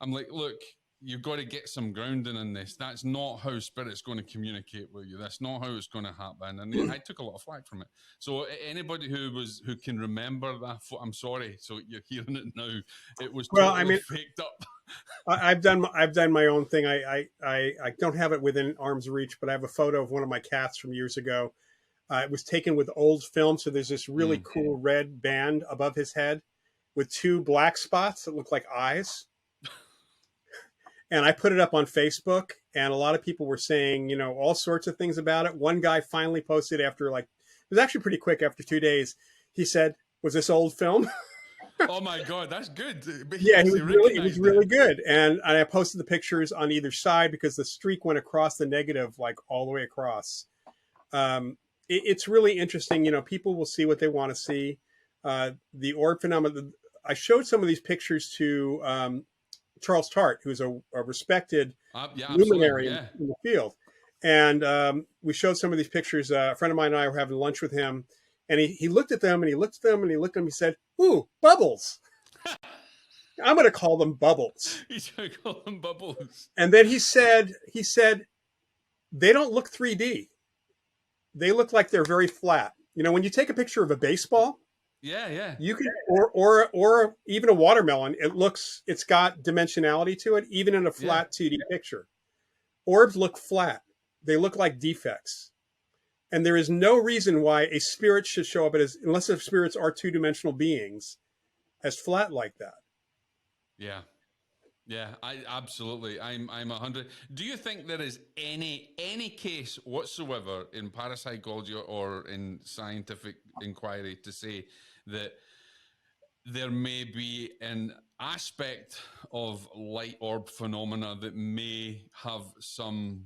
I'm like, look, you've got to get some grounding in this. That's not how spirit's going to communicate with you. That's not how it's going to happen. And I took a lot of flack from it. So anybody who can remember that, I'm sorry. So you're hearing it now. It was totally faked up. I've done my own thing. I don't have it within arm's reach, but I have a photo of one of my cats from years ago. It was taken with old film, so there's this really cool red band above his head with two black spots that look like eyes. And I put it up on Facebook, and a lot of people were saying, all sorts of things about it. One guy finally posted after, it was actually pretty quick, after 2 days. He said, "Was this old film?" Oh my God, that's good. Yeah, he was really good. And I posted the pictures on either side because the streak went across the negative, all the way across. It's really interesting. People will see what they want to see. The orb phenomenon. I showed some of these pictures to Charles Tart, who's a respected luminary in the field. And we showed some of these pictures. A friend of mine and I were having lunch with him, and he looked at them, and he looked at them, and he looked at them. He said, "Ooh, bubbles." I'm going to call them bubbles. He's going to call them bubbles. And then he said, they don't look 3D. They look like they're very flat. When you take a picture of a baseball, yeah, you can, or even a watermelon, it's got dimensionality to it, even in a flat 2D picture. Orbs look flat. They look like defects. And there is no reason why a spirit should show up unless the spirits are two-dimensional beings, as flat like that. Yeah, I absolutely. I'm 100. Do you think there is any case whatsoever in parapsychology or in scientific inquiry to say that there may be an aspect of light orb phenomena that may have some,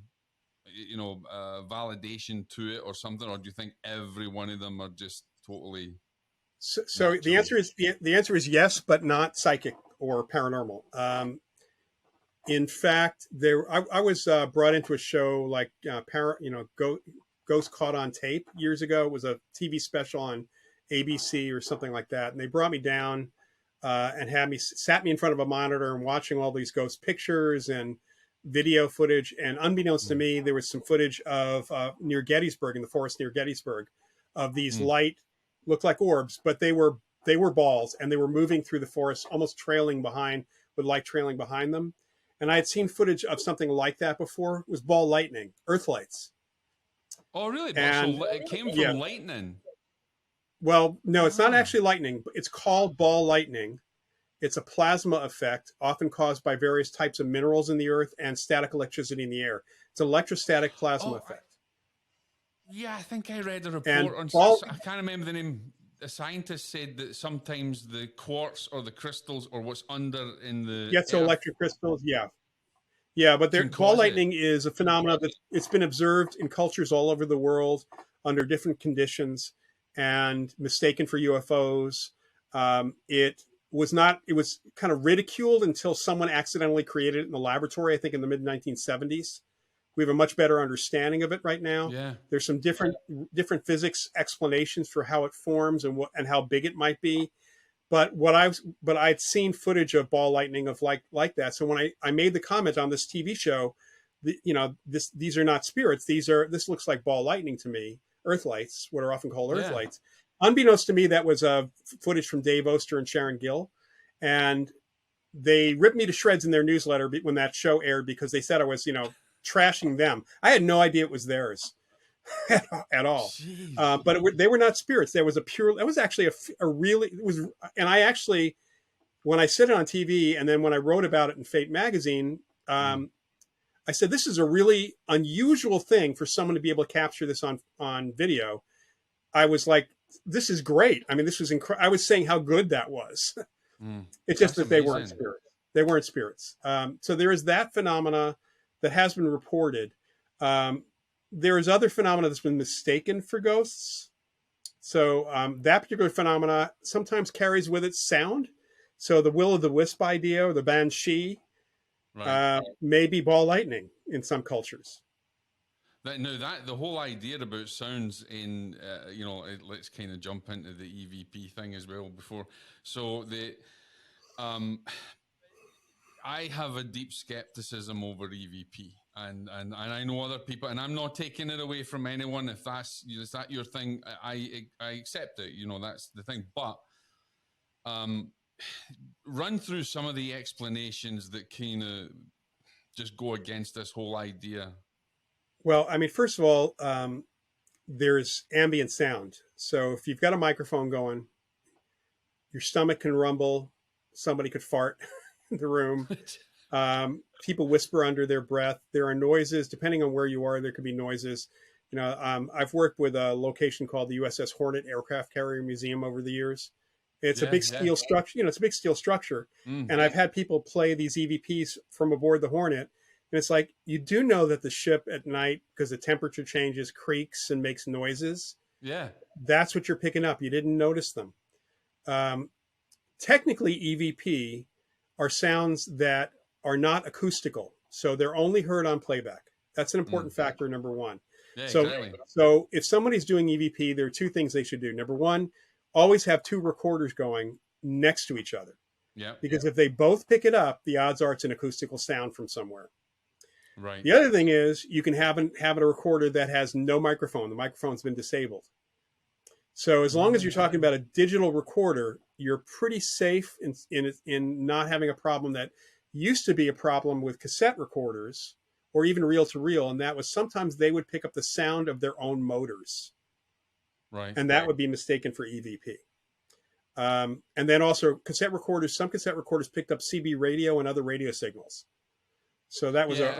validation to it or something, or do you think every one of them are just totally? So the answer is yes, but not psychic or paranormal. In fact, I was brought into a show like Ghost Caught on Tape years ago. It was a TV special on ABC or something like that, and they brought me down and sat me in front of a monitor and watching all these ghost pictures and video footage. And unbeknownst to me, there was some footage of near Gettysburg, in the forest near Gettysburg, of these light, looked like orbs, but they were balls, and they were moving through the forest, almost trailing behind, with light trailing behind them. And I had seen footage of something like that before. It was ball lightning, earth lights. Oh, really? And, so it came from lightning? Well, no, it's not actually lightning. It's called ball lightning. It's a plasma effect, often caused by various types of minerals in the earth and static electricity in the air. It's an electrostatic plasma effect. Yeah, I think I read a report on. I can't remember the name. A scientist said that sometimes the quartz or the crystals or what's under in the electric crystals. Yeah, but ball lightning is a phenomenon that it's been observed in cultures all over the world under different conditions and mistaken for UFOs. It was kind of ridiculed until someone accidentally created it in the laboratory, I think in the mid 1970s. We have a much better understanding of it right now. Yeah. There's some different physics explanations for how it forms and how big it might be. but I'd seen footage of ball lightning of like that. So when I made the comment on this TV show, these are not spirits. This looks like ball lightning to me. Earthlights, what are often called earthlights. Unbeknownst to me, that was footage from Dave Oster and Sharon Gill, and they ripped me to shreds in their newsletter when that show aired because they said I was, trashing them. I had no idea it was theirs at all. But they were not spirits. That was actually a really, it was, and I actually, when I said it on TV and then when I wrote about it in Fate magazine, I said, this is a really unusual thing for someone to be able to capture this on video. I was like, this is great. I mean, this was incredible. I was saying how good that was. It's just that they weren't spirits. They weren't spirits. So there is that phenomena that has been reported. There is other phenomena that's been mistaken for ghosts. So that particular phenomena sometimes carries with it sound. So the will-o'-the-wisp idea, or the banshee, may be ball lightning in some cultures. The whole idea about sounds in, let's kind of jump into the EVP thing as well before. So I have a deep skepticism over EVP, and I know other people, and I'm not taking it away from anyone. If is that your thing, I accept it. That's the thing. But run through some of the explanations that kind of just go against this whole idea. Well, I mean, first of all, there's ambient sound. So if you've got a microphone going, your stomach can rumble, somebody could fart in the room. People whisper under their breath. There are noises, depending on where you are, there could be noises. I've worked with a location called the USS Hornet Aircraft Carrier Museum over the years. It's a big steel structure, it's a big steel structure. And I've had people play these EVPs from aboard the Hornet. And it's like, you do know that the ship at night, because the temperature changes, creaks and makes noises. Yeah. That's what you're picking up. You didn't notice them. Technically, EVP are sounds that are not acoustical. So they're only heard on playback. That's an important factor, number one. Yeah, exactly. So if somebody's doing EVP, there are two things they should do. Number one, always have two recorders going next to each other. Yeah. Because if they both pick it up, the odds are it's an acoustical sound from somewhere. Right. The other thing is you can have a recorder that has no microphone. The microphone's been disabled. So as long as you're talking about a digital recorder, you're pretty safe in not having a problem that used to be a problem with cassette recorders or even reel-to-reel, and that was sometimes they would pick up the sound of their own motors. Right. And that would be mistaken for EVP. And then also some cassette recorders picked up CB radio and other radio signals. So that was I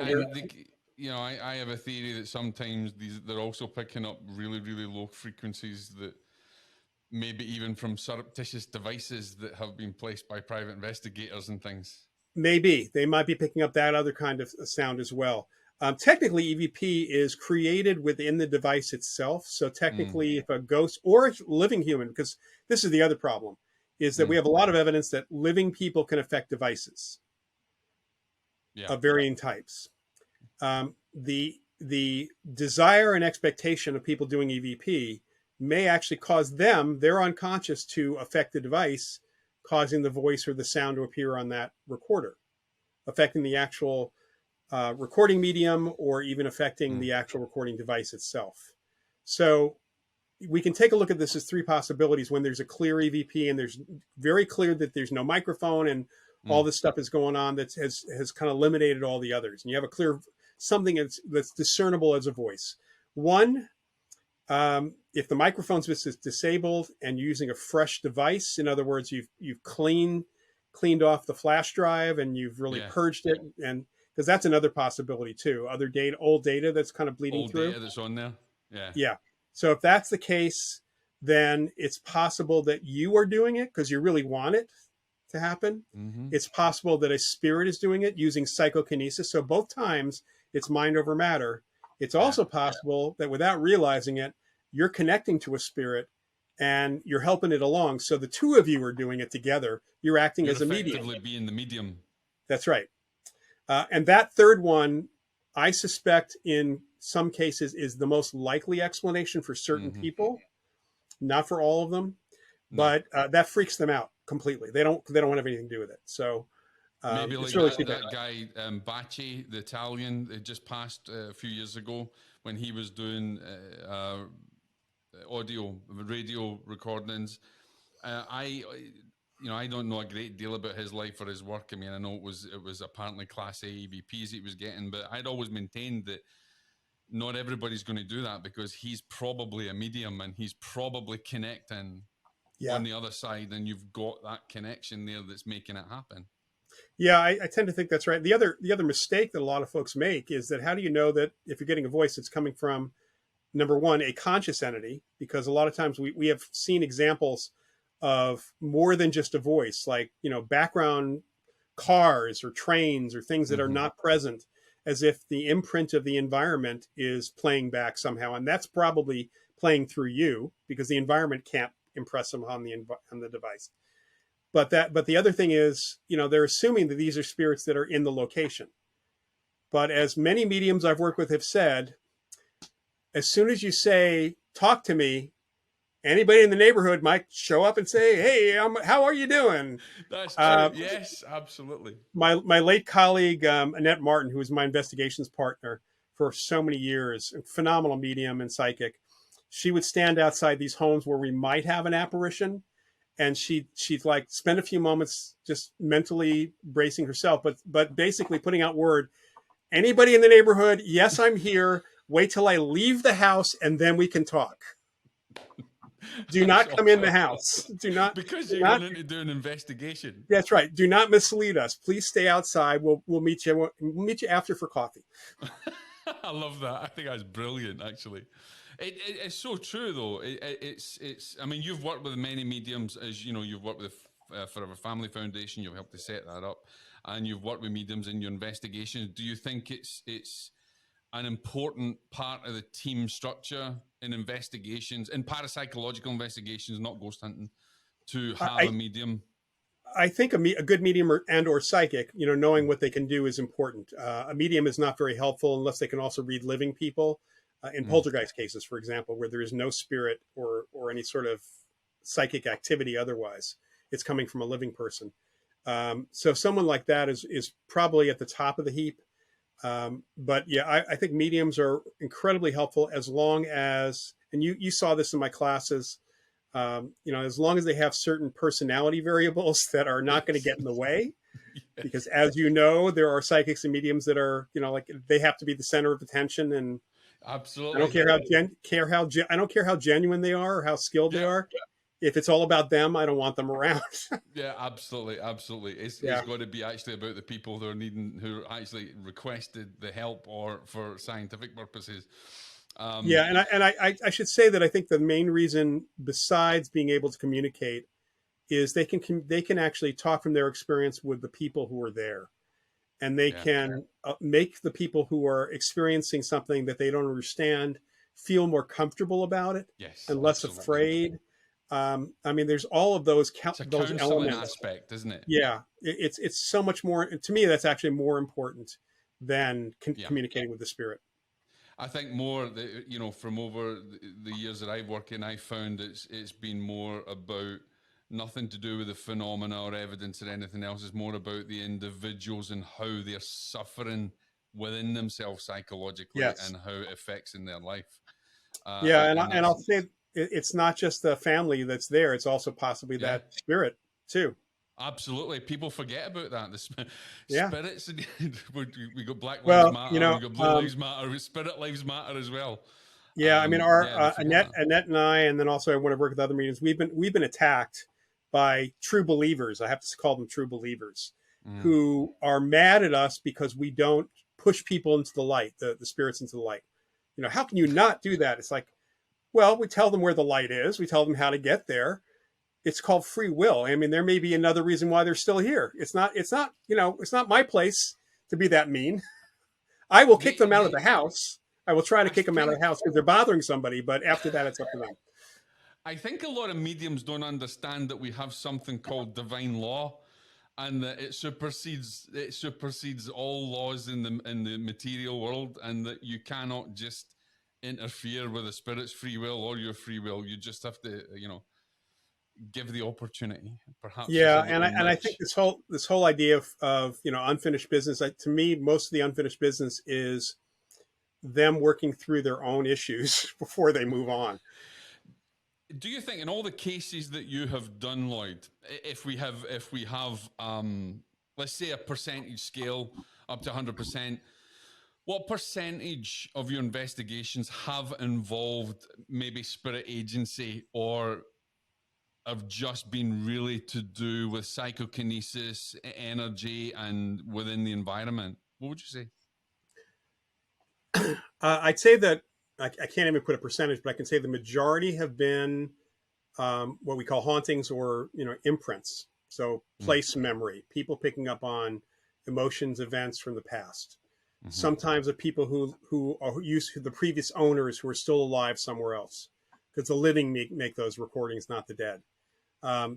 have a theory that sometimes they're also picking up really, really low frequencies that maybe even from surreptitious devices that have been placed by private investigators and things. Maybe they might be picking up that other kind of sound as well. Technically, EVP is created within the device itself. So technically, if a ghost or a living human, because this is the other problem, is that we have a lot of evidence that living people can affect devices of varying types. The desire and expectation of people doing EVP may actually cause their unconscious to affect the device, causing the voice or the sound to appear on that recorder, affecting the actual recording medium or even affecting the actual recording device itself. So we can take a look at this as three possibilities when there's a clear EVP and there's very clear that there's no microphone and all this stuff is going on that has kind of eliminated all the others. And you have a clear something that's discernible as a voice. One, if the microphone's disabled and you're using a fresh device, in other words, you've cleaned off the flash drive and you've really purged it, and because that's another possibility too. Other data, old data that's kind of bleeding through. Old data that's on there. Yeah. Yeah. So if that's the case, then it's possible that you are doing it because you really want it to happen. It's possible that a spirit is doing it using psychokinesis. So both times it's mind over matter. It's also possible that without realizing it, you're connecting to a spirit and you're helping it along. So the two of you are doing it together. You're acting as a medium. Effectively being the medium. That's right. And that third one, I suspect in some cases is the most likely explanation for certain people, not for all of them, but that freaks them out. completely. They don't have anything to do with it. So Maybe it's like really that guy Bacci, the Italian, that just passed a few years ago when he was doing audio, radio recordings. I don't know a great deal about his life or his work. I mean, I know it was apparently Class A EVPs he was getting, but I'd always maintained that not everybody's going to do that because he's probably a medium and he's probably connecting yeah. on the other side, and you've got that connection there that's making it happen. Yeah, I tend to think that's right. The other mistake that a lot of folks make is that how do you know that if you're getting a voice that's coming from, number one, a conscious entity? Because a lot of times we have seen examples of more than just a voice, like, background cars or trains or things that are not present, as if the imprint of the environment is playing back somehow. And that's probably playing through you because the environment can't impress them on the device. But the other thing is, they're assuming that these are spirits that are in the location. But as many mediums I've worked with have said, as soon as you say, talk to me, anybody in the neighborhood might show up and say, hey, how are you doing? That's true. Yes, absolutely. My late colleague, Annette Martin, who was my investigations partner for so many years, a phenomenal medium and psychic, she would stand outside these homes where we might have an apparition. And she'd like spend a few moments just mentally bracing herself, but basically putting out word, anybody in the neighborhood, yes, I'm here. Wait till I leave the house and then we can talk. Do not come in the house. Do not, because you're going to do an investigation. That's right. Do not mislead us. Please stay outside. We'll meet you. We'll meet you after for coffee. I love that. I think that's brilliant, actually. It's so true, though. It's. I mean, you've worked with many mediums, as you know. You've worked with Forever Family Foundation. You've helped to set that up, and you've worked with mediums in your investigations. Do you think it's an important part of the team structure in investigations, in parapsychological investigations, not ghost hunting, to have a medium? I think a good medium or psychic, knowing what they can do is important. A medium is not very helpful unless they can also read living people. In poltergeist cases, for example, where there is no spirit or any sort of psychic activity otherwise, it's coming from a living person. So someone like that is probably at the top of the heap. But yeah, I think mediums are incredibly helpful as long as, and you saw this in my classes, as long as they have certain personality variables that are not going to get in the way. Because as you know, there are psychics and mediums that are, like they have to be the center of attention, and absolutely, I don't I don't care how genuine they are or how skilled they are. If it's all about them, I don't want them around. Yeah, absolutely. It's got to be actually about the people who actually requested the help or for scientific purposes. And I should say that I think the main reason, besides being able to communicate, is they can actually talk from their experience with the people who are there, and they can make the people who are experiencing something that they don't understand feel more comfortable about it, and less afraid. I mean, there's all of those elements. Aspect, isn't it? Yeah, it's so much more. To me, that's actually more important than communicating with the spirit. I think more that, from over the years that I've worked in, I found it's been more about nothing to do with the phenomena or evidence or anything else. It's more about the individuals and how they're suffering within themselves psychologically and how it affects in their life. And I'll say it's not just the family that's there. It's also possibly that spirit too. Absolutely. People forget about that. The spirits, we got Black Lives Matter, we got Blue Lives Matter, Spirit Lives Matter as well. Yeah, I mean, Annette and I, and then also I want to work with other mediums. We've been attacked by true believers. I have to call them true believers who are mad at us because we don't push people into the light, the spirits into the light. How can you not do that? It's like, well, we tell them where the light is. We tell them how to get there. It's called free will. I mean, there may be another reason why they're still here. It's not my place to be that mean. I will kick them out of the house. I will try to kick them out of the house because they're bothering somebody, but after that, it's up to them. I think a lot of mediums don't understand that we have something called divine law, and that it supersedes all laws in the material world, and that you cannot just interfere with a spirit's free will or your free will. You just have to, give the opportunity. Perhaps it's a Yeah, little and I think nudge. this whole idea of unfinished business, to me, most of the unfinished business is them working through their own issues before they move on. Do you think in all the cases that you have done, Loyd, if we have let's say a percentage scale up to 100%, what percentage of your investigations have involved maybe spirit agency or have just been really to do with psychokinesis, energy, and within the environment? What would you say? I'd say that I can't even put a percentage, but I can say the majority have been what we call hauntings or imprints. So Mm, place memory, people picking up on emotions, events from the past. mm-hmm. Sometimes of people who are used to the previous owners who are still alive somewhere else, because the living make those recordings, not the dead.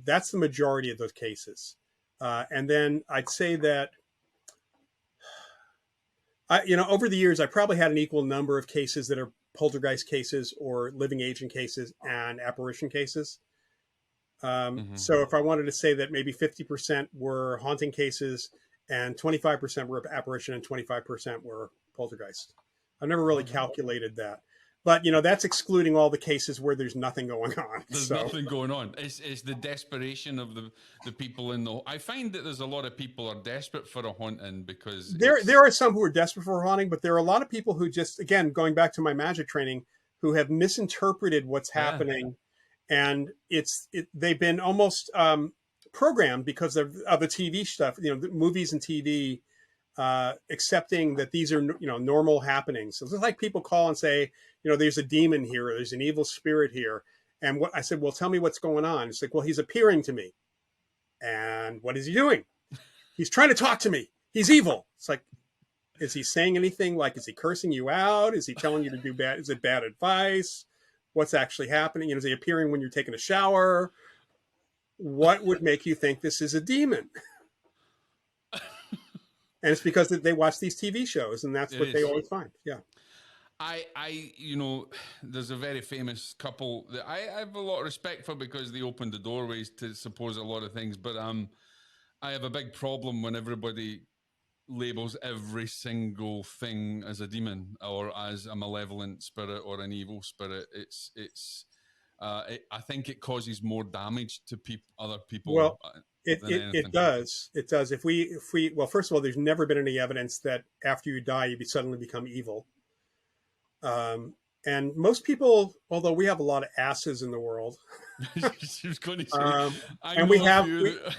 That's the majority of those cases. And then I'd say that over the years, I probably had an equal number of cases that are poltergeist cases or living agent cases and apparition cases. Mm-hmm. So if I wanted to say that maybe 50% were haunting cases and 25% were apparition and 25% were poltergeist. I've never really All right. calculated that. But, that's excluding all the cases where there's nothing going on. There's So nothing going on. It's the desperation of the people in the. I find that there's a lot of people are desperate for a haunting because there are some who are desperate for haunting, but there are a lot of people who just, again, going back to my magic training, who have misinterpreted what's yeah, happening, and they've been almost programmed because of the TV stuff, the movies and TV, accepting that these are normal happenings. So it's like people call and say, there's a demon here, or there's an evil spirit here, and what I said, well, tell me what's going on. It's like, well, he's appearing to me, and what is he doing? He's trying to talk to me. He's evil. It's like, is he saying anything? Like, is he cursing you out? Is he telling you to do bad? Is it bad advice? What's actually happening? Is he appearing when you're taking a shower? What would make you think this is a demon? And it's because they watch these TV shows, and that's it what they is. always find. Yeah. There's a very famous couple that I have a lot of respect for because they opened the doorways to suppose a lot of things. But I have a big problem when everybody labels every single thing as a demon or as a malevolent spirit or an evil spirit. I think it causes more damage to other people Well, it, than it it anything. does. It does. If we well, first of all, there's never been any evidence that after you die you suddenly become evil. Um, and most people, although we have a lot of asses in the world, She was going to say, um, I and we know a have few we, that.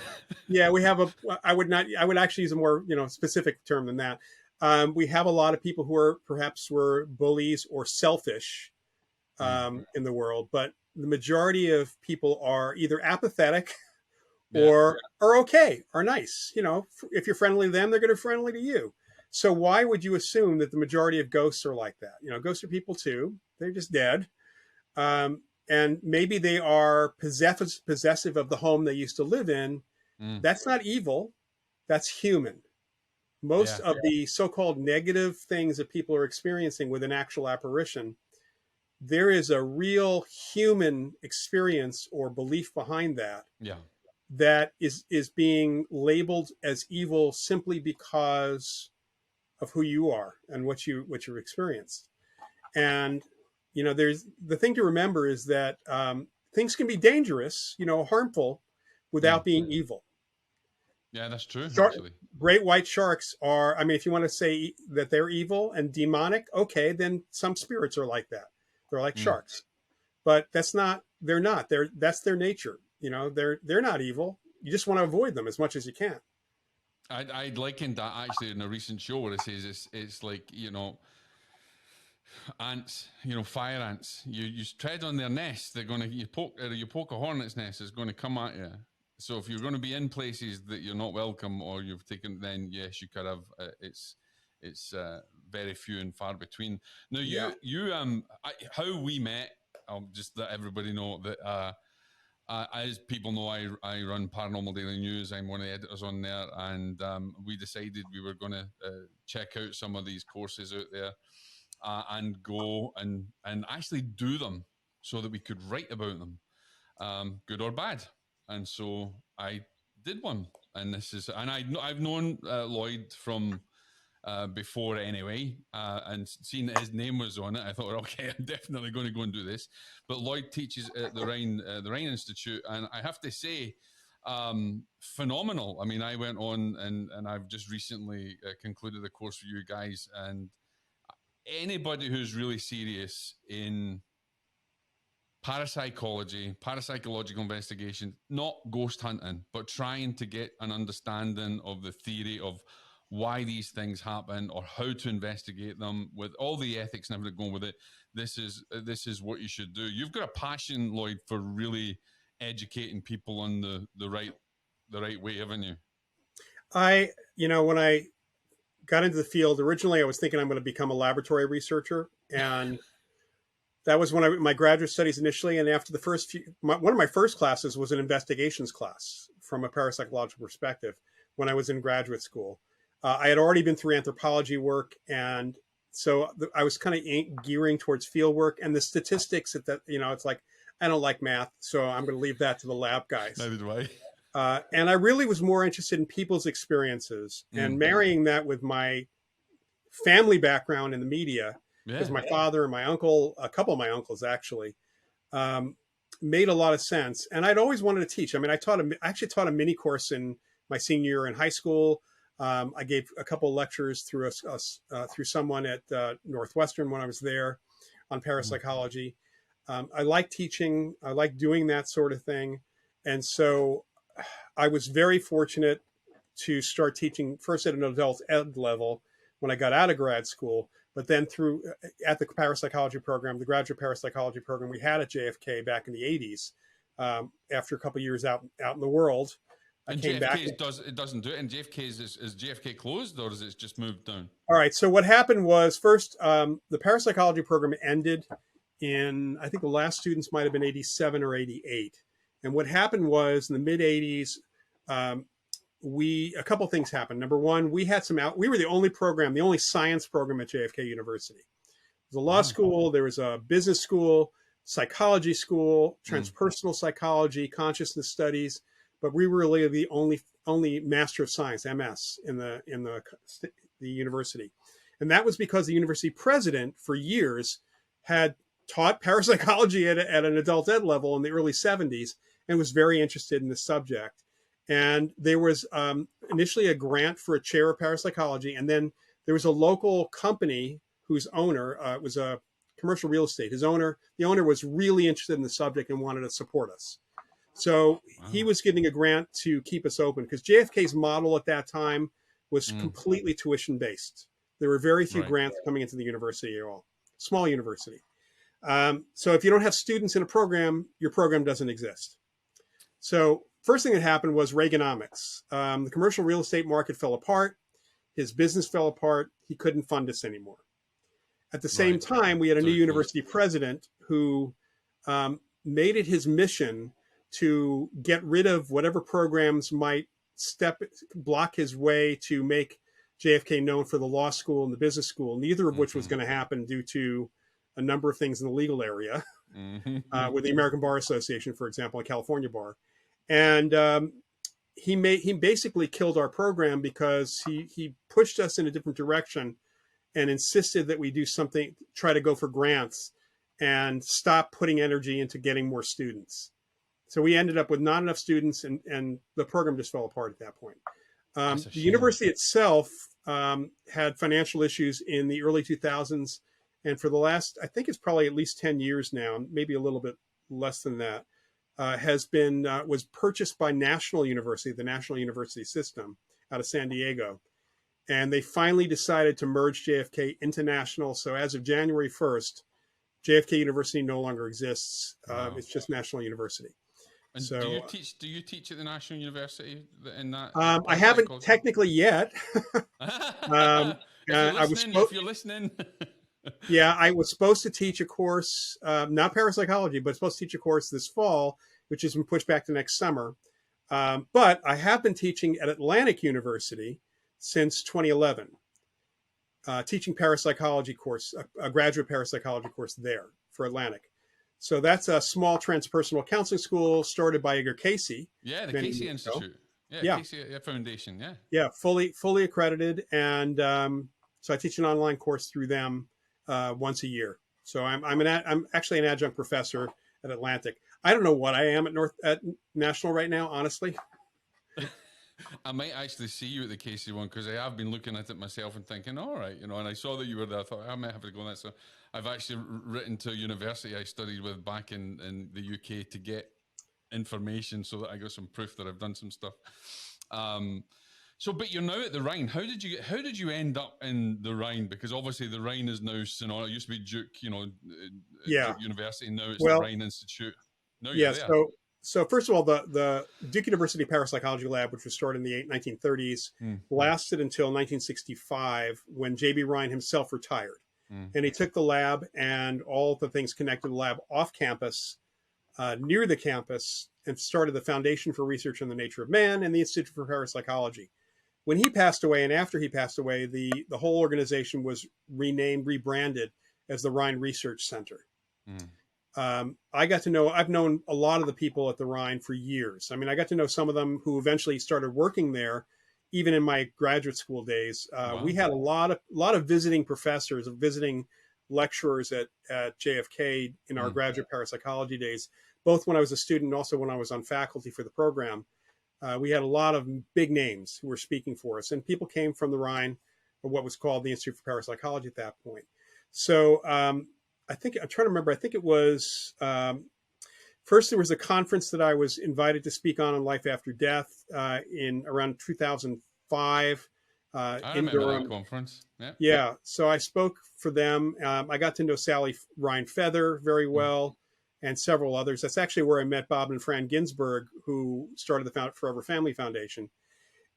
yeah, we have a. I would not. I would actually use a more specific term than that. We have a lot of people who are perhaps were bullies or selfish Mm, in the world, but the majority of people are either apathetic yeah, or are okay, are nice. If you're friendly to them, they're going to be friendly to you. So why would you assume that the majority of ghosts are like that? Ghosts are people too. They're just dead. And maybe they are possessive of the home they used to live in. mm, That's not evil. That's human. Most yeah, of the so-called negative things that people are experiencing with an actual apparition, there is a real human experience or belief behind that yeah. that is being labeled as evil simply because of who you are and what you've experienced. And there's the thing to remember is that things can be dangerous, harmful, Mm. without being evil. Yeah, that's true, Shark, actually. great white sharks are. I mean, if you want to say that they're evil and demonic, okay, then some spirits are like that. They're like Mm. sharks, but that's not. They're not. That's their nature. They're not evil. You just want to avoid them as much as you can. I'd likened that actually in a recent show where it says it's like ants, fire ants. You tread on their nest, they're gonna you poke a hornet's nest, it's going to come at you. So if you're going to be in places that you're not welcome or you've taken, then yes, you could have. It's very few and far between. Now Yeah. how we met. I'll just let everybody know that. As people know, I run Paranormal Daily News. I'm one of the editors on there, and we decided we were going to check out some of these courses out there and go and actually do them so that we could write about them. good or bad. And so I did one. And I've known Loyd from before anyway, and seeing that his name was on it, I thought, okay, I'm definitely going to go and do this. But Loyd teaches at the Rhine Institute, and I have to say, phenomenal. I mean, I went on and I've just recently concluded the course for you guys, and anybody who's really serious in parapsychology, parapsychological investigation, not ghost hunting, but trying to get an understanding of the theory of why these things happen or how to investigate them with all the ethics and everything going with it. This is what you should do. You've got a passion, Loyd, for really educating people on the right way, haven't you? When I got into the field, originally I was thinking I'm going to become a laboratory researcher, and that was when my graduate studies initially. And after the first one of my first classes was an investigations class from a parapsychological perspective when I was in graduate school. I had already been through anthropology work, and so I was kind of gearing towards field work and the statistics at that. It's like, I don't like math, so I'm going to leave that to the lab guys. Neither do I. And I really was more interested in people's experiences and marrying that with my family background in the media, because my father and my uncle, a couple of my uncles actually, made a lot of sense. And I'd always wanted to teach. I mean, I actually taught a mini course in my senior year in high school. I gave a couple of lectures through someone at Northwestern when I was there on parapsychology. I like teaching. I like doing that sort of thing. And so I was very fortunate to start teaching first at an adult ed level when I got out of grad school, but then at the parapsychology program, the graduate parapsychology program we had at JFK back in the 80s, after a couple of years out in the world. And JFK doesn't do it. And JFK is JFK closed, or is it just moved down? All right. So what happened was first, the parapsychology program ended in, I think the last students might have been 87 or 88. And what happened was in the mid 80s, a couple of things happened. Number one, we were the only science program at JFK University. There was a law school, there was a business school, psychology school, transpersonal psychology, consciousness studies, but we were really the only Master of Science, MS, in the university. And that was because the university president for years had taught parapsychology at an adult ed level in the early 70s and was very interested in the subject. And there was initially a grant for a chair of parapsychology. And then there was a local company whose owner was a commercial real estate. The owner was really interested in the subject and wanted to support us. So he was getting a grant to keep us open because JFK's model at that time was completely tuition based. There were very few grants coming into the university at all. Small university. So if you don't have students in a program, your program doesn't exist. So first thing that happened was Reaganomics. The commercial real estate market fell apart. His business fell apart. He couldn't fund us anymore. At the same time, we had a new university president who made it his mission to get rid of whatever programs might block his way to make JFK known for the law school and the business school, neither of which was going to happen due to a number of things in the legal area, with the American Bar Association, for example, a California bar. And he basically killed our program because he pushed us in a different direction and insisted that we do something, try to go for grants and stop putting energy into getting more students. So we ended up with not enough students, and the program just fell apart at that point. The university itself had financial issues in the early 2000s. And for the last, I think it's probably at least 10 years now, maybe a little bit less than that, was purchased by National University, the National University System out of San Diego. And they finally decided to merge JFK into National. So as of January 1st, JFK University no longer exists. It's just National University. And so, do you teach at the National University in that? I haven't technically yet. If you're listening. Yeah, I was supposed to teach a course, not parapsychology, but supposed to teach a course this fall, which has been pushed back to next summer. But I have been teaching at Atlantic University since 2011, teaching parapsychology course, a graduate parapsychology course there for Atlantic. So that's a small transpersonal counseling school started by Edgar Casey. Yeah, the many Casey years ago. Institute. Yeah, Yeah, Casey Foundation. Yeah. yeah, fully accredited, and so I teach an online course through them once a year. So I'm actually an adjunct professor at Atlantic. I don't know what I am at National right now, honestly. I might actually see you at the Casey one because I have been looking at it myself and thinking, all right, and I saw that you were there. I thought I might have to go on that. So I've actually written to a university I studied with back in the UK to get information so that I got some proof that I've done some stuff. So, but you're now at the Rhine. How did you end up in the Rhine? Because obviously the Rhine is now synonymous. It used to be Duke, Yeah. Duke University. Now it's the Rhine Institute. No, you're there. So first of all, the Duke University Parapsychology Lab, which was started in the 1930s, lasted until 1965 when J.B. Rhine himself retired. And he took the lab and all the things connected to the lab off campus, near the campus, and started the Foundation for Research on the Nature of Man and the Institute for Parapsychology. When he passed away, and after he passed away, the whole organization was rebranded as the Rhine Research Center. I've known a lot of the people at the Rhine for years. I mean, I got to know some of them who eventually started working there, even in my graduate school days. Wow. We had a lot of visiting professors, visiting lecturers at JFK in our graduate parapsychology days, both when I was a student and also when I was on faculty for the program. We had a lot of big names who were speaking for us, and people came from the Rhine, or what was called the Institute for Parapsychology at that point. So I'm trying to remember. I think it was first there was a conference that I was invited to speak on life after death in around 2005. I in remember Durham. that conference. Yeah. Yeah. So I spoke for them. I got to know Sally Rhine Feather very well, and several others. That's actually where I met Bob and Fran Ginsberg, who started the Forever Family Foundation.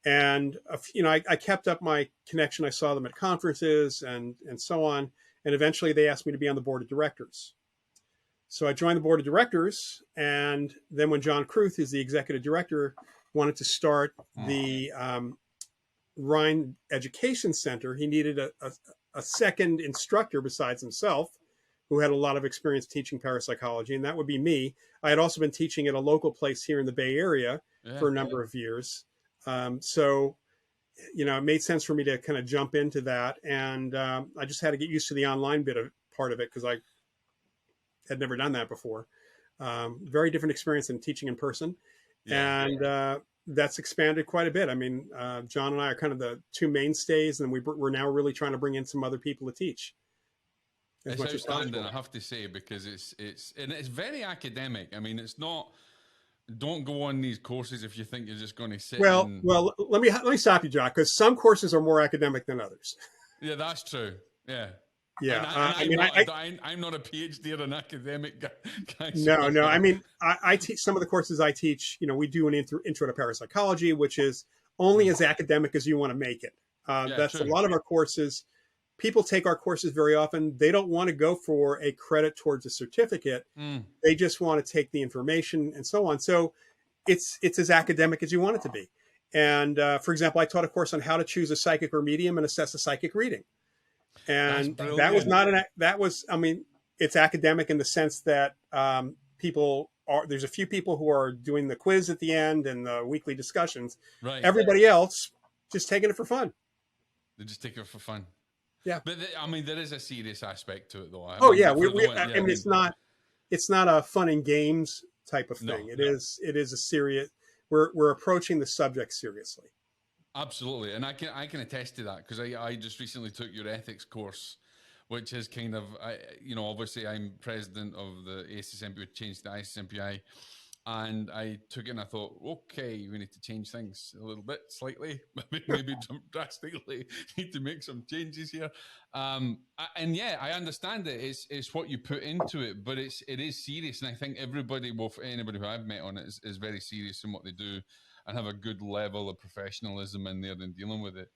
And I kept up my connection. I saw them at conferences and so on. And eventually they asked me to be on the board of directors. So I joined the board of directors. And then when John Kruth, who's the executive director, wanted to start the Rhine Education Center, he needed a second instructor besides himself, who had a lot of experience teaching parapsychology, and that would be me. I had also been teaching at a local place here in the Bay Area for a number of years. So it made sense for me to kind of jump into that. And I just had to get used to the online part of it because I had never done that before. Very different experience than teaching in person. Yeah. And that's expanded quite a bit. I mean, John and I are kind of the two mainstays, and we're now really trying to bring in some other people to teach. It's outstanding, I have to say, because it's very academic. I mean, it's not. Don't go on these courses if you think you're just going to sit. Well, let me stop you, Jacque, because some courses are more academic than others. Yeah, that's true. Yeah. Yeah, I'm not a PhD or an academic guy. No. I mean, I teach some of the courses I teach. We do an intro to parapsychology, which is only as academic as you want to make it. That's true. A lot of our courses. People take our courses very often. They don't want to go for a credit towards a certificate. They just want to take the information and so on. So it's as academic as you want it to be. And for example, I taught a course on how to choose a psychic or medium and assess a psychic reading. And that was it's academic in the sense that there's a few people who are doing the quiz at the end and the weekly discussions. Right. Everybody else just taking it for fun. They just take it for fun. Yeah, but there is a serious aspect to it, though. It's not a fun and games type of thing. It is a serious. We're approaching the subject seriously. Absolutely, and I can attest to that because I just recently took your ethics course, which is kind of obviously I'm president of the ASSMPI, we changed the ISSMPI, and I took it and I thought, okay, we need to change things a little bit, slightly, maybe drastically, need to make some changes here. I understand it. It's what you put into it, but it is serious. And I think anybody who I've met on it is very serious in what they do and have a good level of professionalism in there and dealing with it.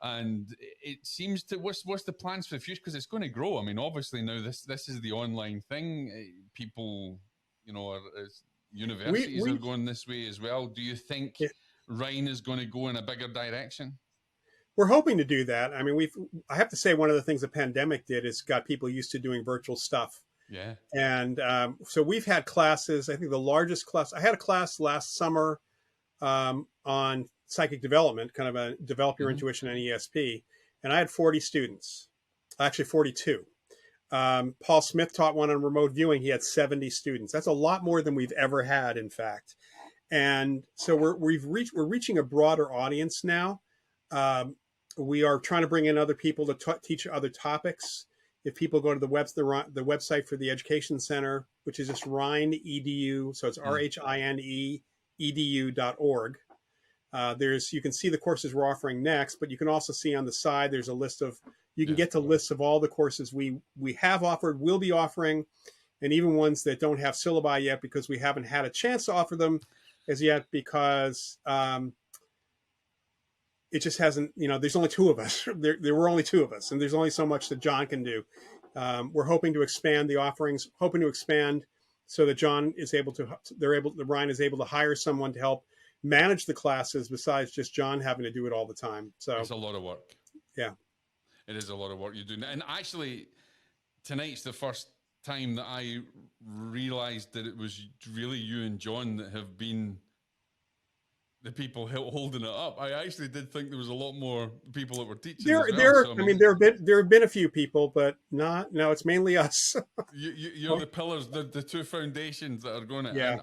And it seems to, what's the plans for the future? Because it's going to grow. I mean, obviously now this is the online thing. People, universities are going this way as well. Do you think Rhine is going to go in a bigger direction? We're hoping to do that. I mean, I have to say one of the things the pandemic did is got people used to doing virtual stuff. Yeah. And so we've had classes. I think the largest class, I had a class last summer on psychic development, kind of a develop your Hmm. intuition on ESP. And I had 40 students, actually 42. Paul Smith taught one on remote viewing. He had 70 students. That's a lot more than we've ever had, in fact. And so we're reaching a broader audience now. Um, we are trying to bring in other people to teach other topics. If people go to the website for the Education Center, which is just Rhine EDU, so it's RHINE edu.org. You can see the courses we're offering next, but you can also see on the side there's a list of, you can get to lists of all the courses we have offered, will be offering, and even ones that don't have syllabi yet because we haven't had a chance to offer them as yet because it just hasn't, there's only two of us. There were only two of us, and there's only so much that John can do. We're hoping to expand the offerings, hoping to expand so that John is able to, Ryan is able to hire someone to help manage the classes besides just John having to do it all the time. So it's a lot of work. Yeah. It is a lot of work you're doing. And actually, tonight's the first time that I realized that it was really you and John that have been the people holding it up. I actually did think there was a lot more people that were teaching. There have been a few people, but no, it's mainly us. You're the pillars, the two foundations that are going to, yeah.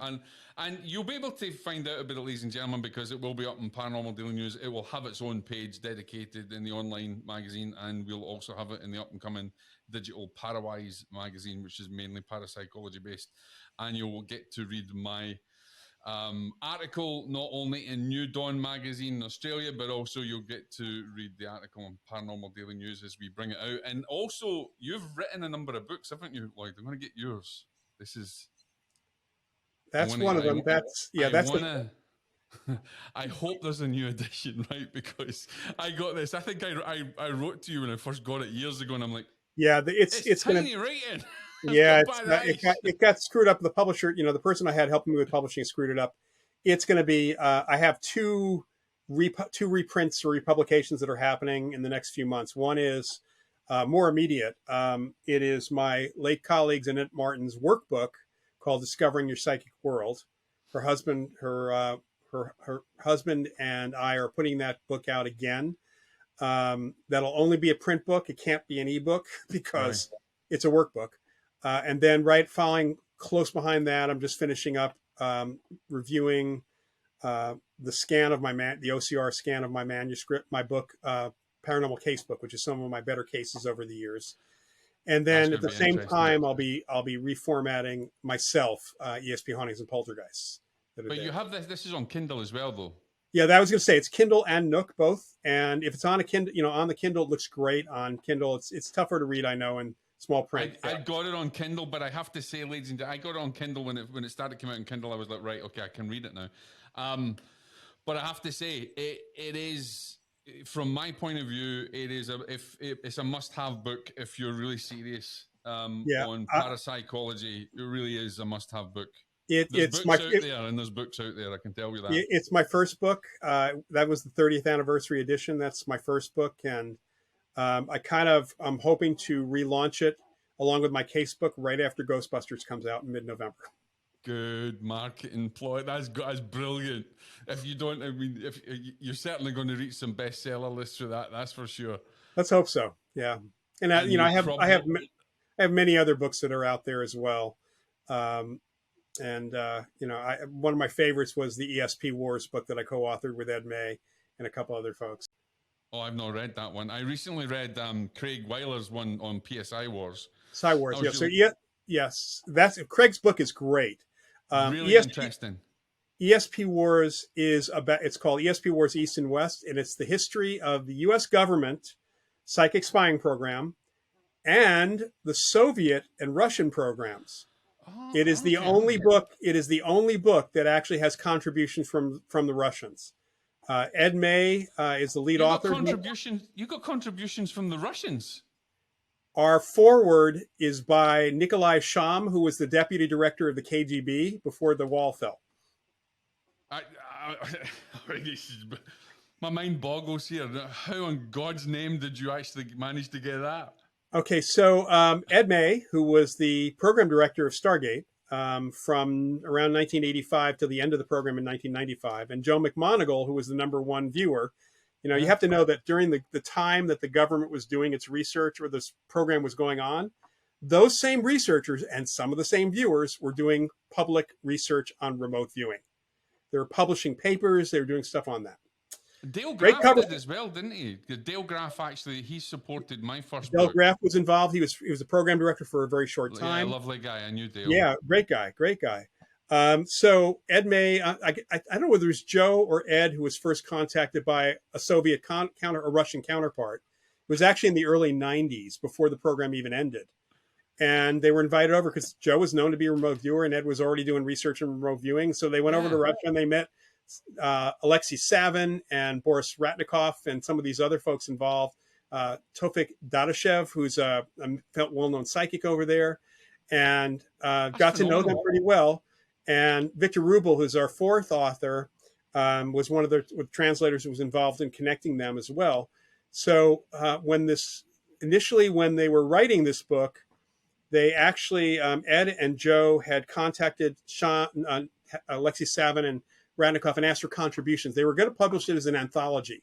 And you'll be able to find out about it, ladies and gentlemen, because it will be up in Paranormal Daily News. It will have its own page dedicated in the online magazine, and we'll also have it in the up and coming digital Parawise magazine, which is mainly parapsychology based. And you'll get to read my article not only in New Dawn magazine in Australia, but also you'll get to read the article on Paranormal Daily News as we bring it out. And also, you've written a number of books, haven't you, Loyd? I'm going to get yours. That's one of them. I hope there's a new edition, right? Because I got this. I think I wrote to you when I first got it years ago, and I'm like, it's tiny writing. Yeah, it got screwed up. The publisher, the person I had helping me with publishing screwed it up. It's going to be, I have two reprints or republications that are happening in the next few months. One is more immediate. It is my late colleagues Annette Martin's workbook called Discovering Your Psychic World. Her husband and I are putting that book out again. That'll only be a print book. It can't be an ebook because it's a workbook. And then following close behind that, I'm just finishing up reviewing the scan of the OCR scan of my manuscript, my book, Paranormal Casebook, which is some of my better cases over the years. And then at the same time, I'll be reformatting myself, ESP Hauntings and Poltergeists. But you have this. This is on Kindle as well, though. Yeah, that was going to say it's Kindle and Nook both. And if it's on a Kindle, on the Kindle, it looks great. On Kindle, it's tougher to read, I know, and small print. I got it on Kindle, but I have to say, ladies and gentlemen, I got it on Kindle when it started coming out on Kindle. I was like, right, okay, I can read it now. But I have to say, it is, from my point of view, it's a must-have book if you're really serious on parapsychology. It really is a must-have book. There's books out there. I can tell you that. It's my first book. That was the 30th anniversary edition. That's my first book, and I'm hoping to relaunch it along with my case book right after Ghostbusters comes out in mid-November. Good marketing ploy. That's brilliant. If you don't, if you're certainly going to reach some bestseller lists for that, that's for sure. Let's hope so. Yeah, and I have many other books that are out there as well. One of my favorites was the Esp Wars book that I co-authored with Ed May and a couple other folks. Oh, I've not read that one. I recently read Craig Weiler's one on PSI Wars. PSI Wars, yeah. So yes, Craig's book is great. Really interesting. Esp Wars it's called Esp Wars East and West, and it's the history of the U.S. government psychic spying program and the Soviet and Russian programs. It is the only book. It is the only book that actually has contributions from the Russians. Ed May is the lead author. You got contributions from the Russians. Our foreword is by Nikolai Sham, who was the deputy director of the KGB before the wall fell. My mind boggles here. How in God's name did you actually manage to get that? Okay, so Ed May, who was the program director of Stargate from around 1985 to the end of the program in 1995, and Joe McMoneagle, who was the number one viewer. You know, you Yeah. have to know that during the time that the government was doing its research or this program was going on, those same researchers and some of the same viewers were doing public research on remote viewing. They were publishing papers, they were doing stuff on that. Dale Great Graff cover. did as well, didn't he? Dale Graff actually, he supported my first Del book. Graff was involved. He was a program director for a very short Yeah, time. lovely guy. I knew Dale. Yeah, great guy, great guy. So Ed May, I don't know whether it was Joe or Ed who was first contacted by a Soviet a Russian counterpart. It was actually in the early 90s before the program even ended. And they were invited over because Joe was known to be a remote viewer and Ed was already doing research on remote viewing. So they went over to Russia and they met Alexei Savin and Boris Ratnikov and some of these other folks involved. Tofik Dadashev, who's a well-known psychic over there, and got to know them pretty well. And Victor Rubel, who's our fourth author, was one of the translators who was involved in connecting them as well. So when they were writing this book, they actually, Ed and Joe had contacted Alexei Savin and Ratnikov and asked for contributions. They were going to publish it as an anthology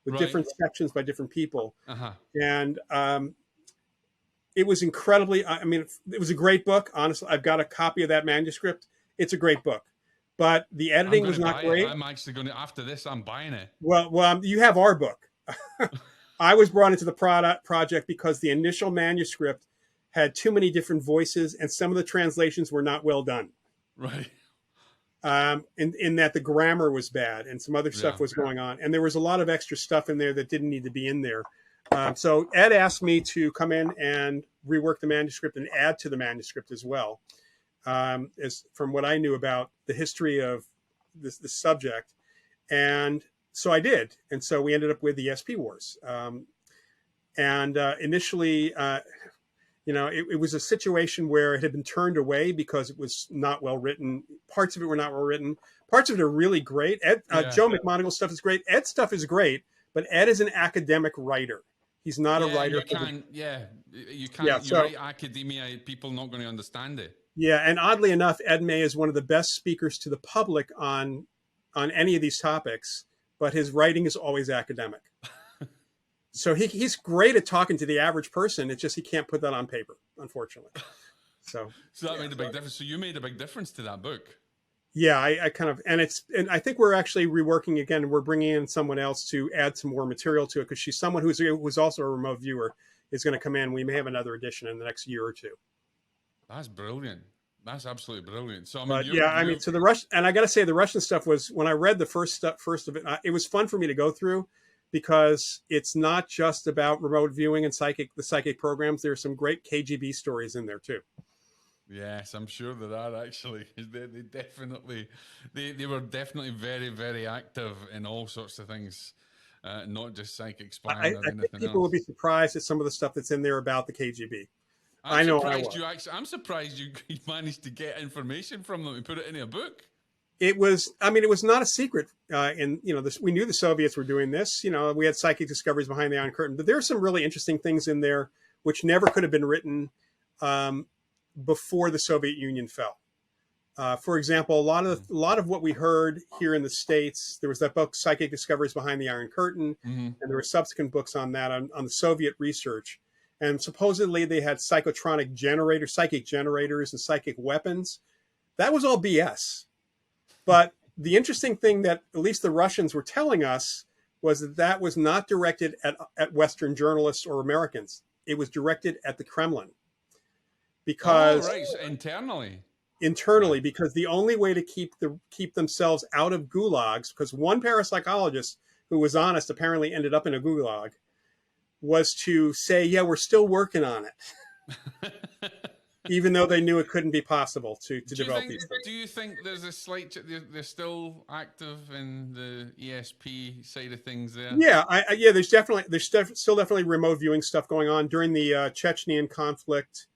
with different sections by different people. And it was incredibly, I mean, it was a great book. Honestly, I've got a copy of that manuscript. It's a great book. But the editing was not great. I'm actually going to, after this, I'm buying it. Well, you have our book. I was brought into the project because the initial manuscript had too many different voices and some of the translations were not well done. Right. In that the grammar was bad and some other stuff was going on. And there was a lot of extra stuff in there that didn't need to be in there. So Ed asked me to come in and rework the manuscript and add to the manuscript as well. As from what I knew about the history of this subject. And so I did. And so we ended up with the Esp Wars. Initially, it was a situation where it had been turned away because it was not well written. Parts of it were not well written. Parts of it are really great. Joe McMoneagle's stuff is great. Ed's stuff is great, but Ed is an academic writer. He's not a writer. You write academia, people not going to understand it. Yeah, and oddly enough, Ed May is one of the best speakers to the public on any of these topics, but his writing is always academic. So he's great at talking to the average person. It's just he can't put that on paper, unfortunately. So that made a big difference. So you made a big difference to that book. Yeah, I kind of, and I think we're actually reworking again. We're bringing in someone else to add some more material to it because she's someone who's also a remote viewer is going to come in. We may have another edition in the next year or two. That's brilliant. That's absolutely brilliant. So so the Russian, and I got to say the Russian stuff was, when I read the first of it, it was fun for me to go through because it's not just about remote viewing and the psychic programs. There's some great KGB stories in there too. Yes, I'm sure there are actually. They were definitely very, very active in all sorts of things, not just psychic spying or anything else. People would be surprised at some of the stuff that's in there about the KGB. I'm surprised you managed to get information from them and put it in a book. It was not a secret. We knew the Soviets were doing this. We had psychic discoveries behind the Iron Curtain, but there are some really interesting things in there which never could have been written before the Soviet Union fell. For example, a lot of what we heard here in the States, there was that book, Psychic Discoveries Behind the Iron Curtain, and there were subsequent books on that, on the Soviet research. And supposedly they had psychic generators and psychic weapons. That was all BS. But the interesting thing that at least the Russians were telling us was that was not directed at Western journalists or Americans. It was directed at the Kremlin. Because internally, because the only way to keep themselves out of gulags, because one parapsychologist who was honest apparently ended up in a gulag, was to say, yeah, we're still working on it. Even though they knew it couldn't be possible to develop these things. Do you think there's a slight, they're still active in the ESP side of things there? Yeah, there's still definitely remote viewing stuff going on during the Chechenian conflict,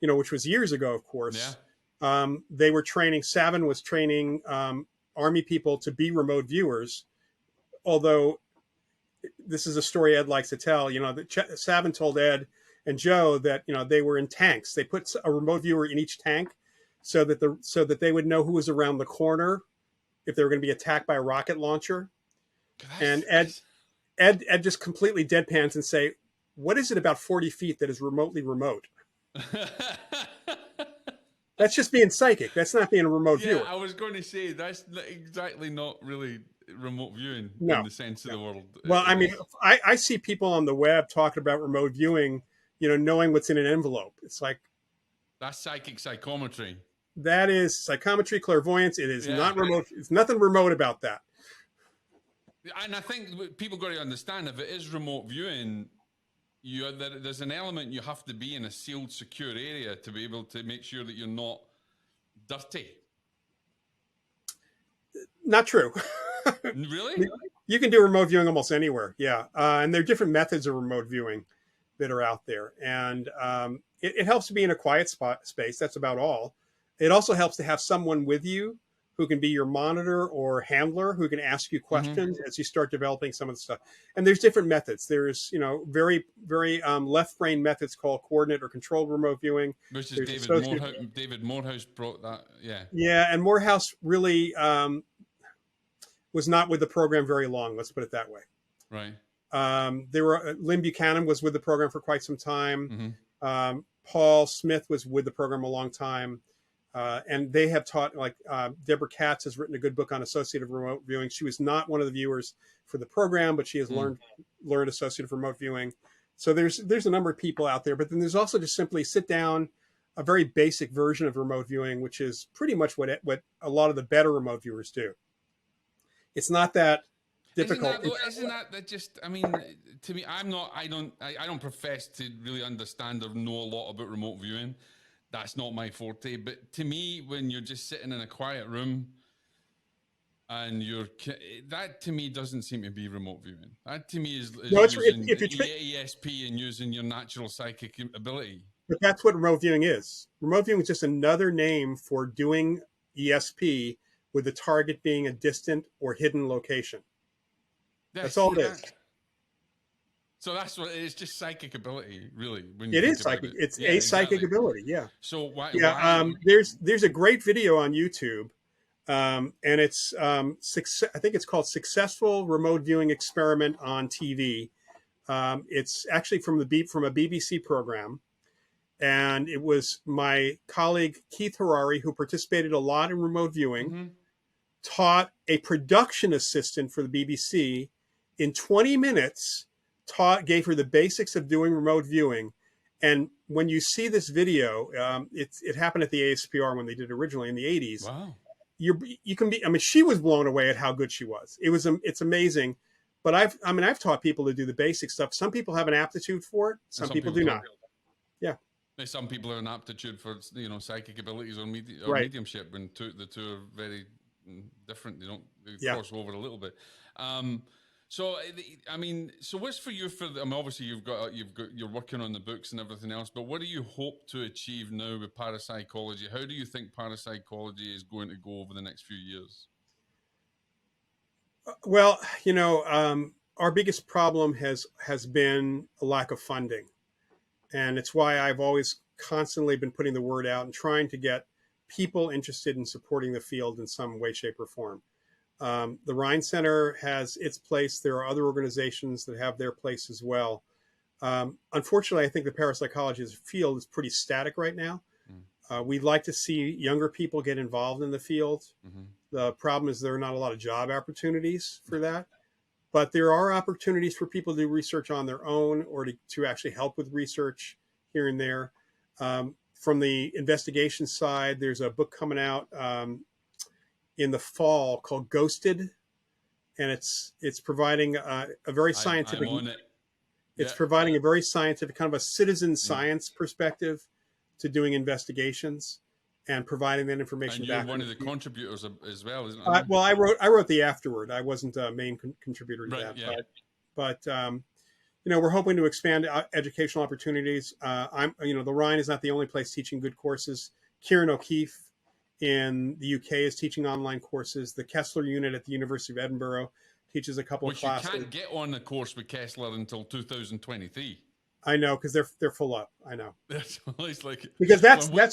which was years ago, of course. Yeah. They were Savin was training army people to be remote viewers, although this is a story Ed likes to tell. Savin told Ed and Joe that they were in tanks. They put a remote viewer in each tank so that they would know who was around the corner if they were going to be attacked by a rocket launcher. And Ed just completely deadpans and say, "What is it about 40 feet that is remotely remote?" That's just being psychic. That's not being a remote viewer. I was going to say that's exactly not really remote viewing No, in the sense of the world. Well, I mean, I see people on the web talking about remote viewing, knowing what's in an envelope. It's like, that's psychic psychometry. That is psychometry, clairvoyance. It is not remote. It's nothing remote about that. And I think people got to understand, if it is remote viewing, there's an element you have to be in a sealed, secure area to be able to make sure that you're not dirty. Not true. Really? You can do remote viewing almost anywhere. Yeah. And there are different methods of remote viewing that are out there. And it helps to be in a quiet space. That's about all. It also helps to have someone with you who can be your monitor or handler, who can ask you questions as you start developing some of the stuff. And there's different methods. There's, very, very left brain methods called coordinate or controlled remote viewing. Which is David Morehouse brought that. Yeah. Yeah. And Morehouse really was not with the program very long. Let's put it that way. Right. Lynn Buchanan was with the program for quite some time. Paul Smith was with the program a long time. And they have taught, like Deborah Katz has written a good book on associative remote viewing. She was not one of the viewers for the program, but she has learned associative remote viewing. So there's a number of people out there, but then there's also just simply sit down, a very basic version of remote viewing, which is pretty much what a lot of the better remote viewers do. It's not that difficult. Isn't that just? I mean, to me, I don't profess to really understand or know a lot about remote viewing. That's not my forte. But to me, when you're just sitting in a quiet room and that to me doesn't seem to be remote viewing. That to me is using ESP and using your natural psychic ability. But that's what remote viewing is. Remote viewing is just another name for doing ESP with the target being a distant or hidden location. That's all it is. So that's what it is, just psychic ability, really. When it is psychic. It's psychic ability, yeah. So why? There's a great video on YouTube, and it's I think it's called "Successful Remote Viewing Experiment on TV." It's actually from a BBC program, and it was my colleague Keith Harari, who participated a lot in remote viewing, taught a production assistant for the BBC in 20 minutes. Gave her the basics of doing remote viewing. And when you see this video, it happened at the ASPR when they did it originally in the 80s. Wow. You can be, she was blown away at how good she was. It's amazing. But I've taught people to do the basic stuff. Some people have an aptitude for it. Some people do not. Yeah. Some people have an aptitude for, psychic abilities or mediumship, when the two are very different. They cross over a little bit. So what's for you? Obviously you're working on the books and everything else, but what do you hope to achieve now with parapsychology? How do you think parapsychology is going to go over the next few years? Well, our biggest problem has been a lack of funding, and it's why I've always constantly been putting the word out and trying to get people interested in supporting the field in some way, shape, or form. The Rhine Center has its place. There are other organizations that have their place as well. Unfortunately, I think the parapsychology as a field is pretty static right now. We'd like to see younger people get involved in the field. The problem is there are not a lot of job opportunities for that. But there are opportunities for people to do research on their own or to actually help with research here and there. From the investigation side, there's a book coming out in the fall called Ghosted, and it's providing a very scientific. It's providing a very scientific, kind of a citizen science perspective to doing investigations and providing that information back. And you're one of the contributors as well, isn't it? Well, I wrote the afterword. I wasn't a main contributor to that, yeah. but we're hoping to expand educational opportunities. The Rhine is not the only place teaching good courses. Kieran O'Keefe in the UK is teaching online courses. The Kessler unit at the University of Edinburgh teaches a couple of classes. You can't get on the course with Kessler until 2023. I know, because they're full up. I know, It's like, because well,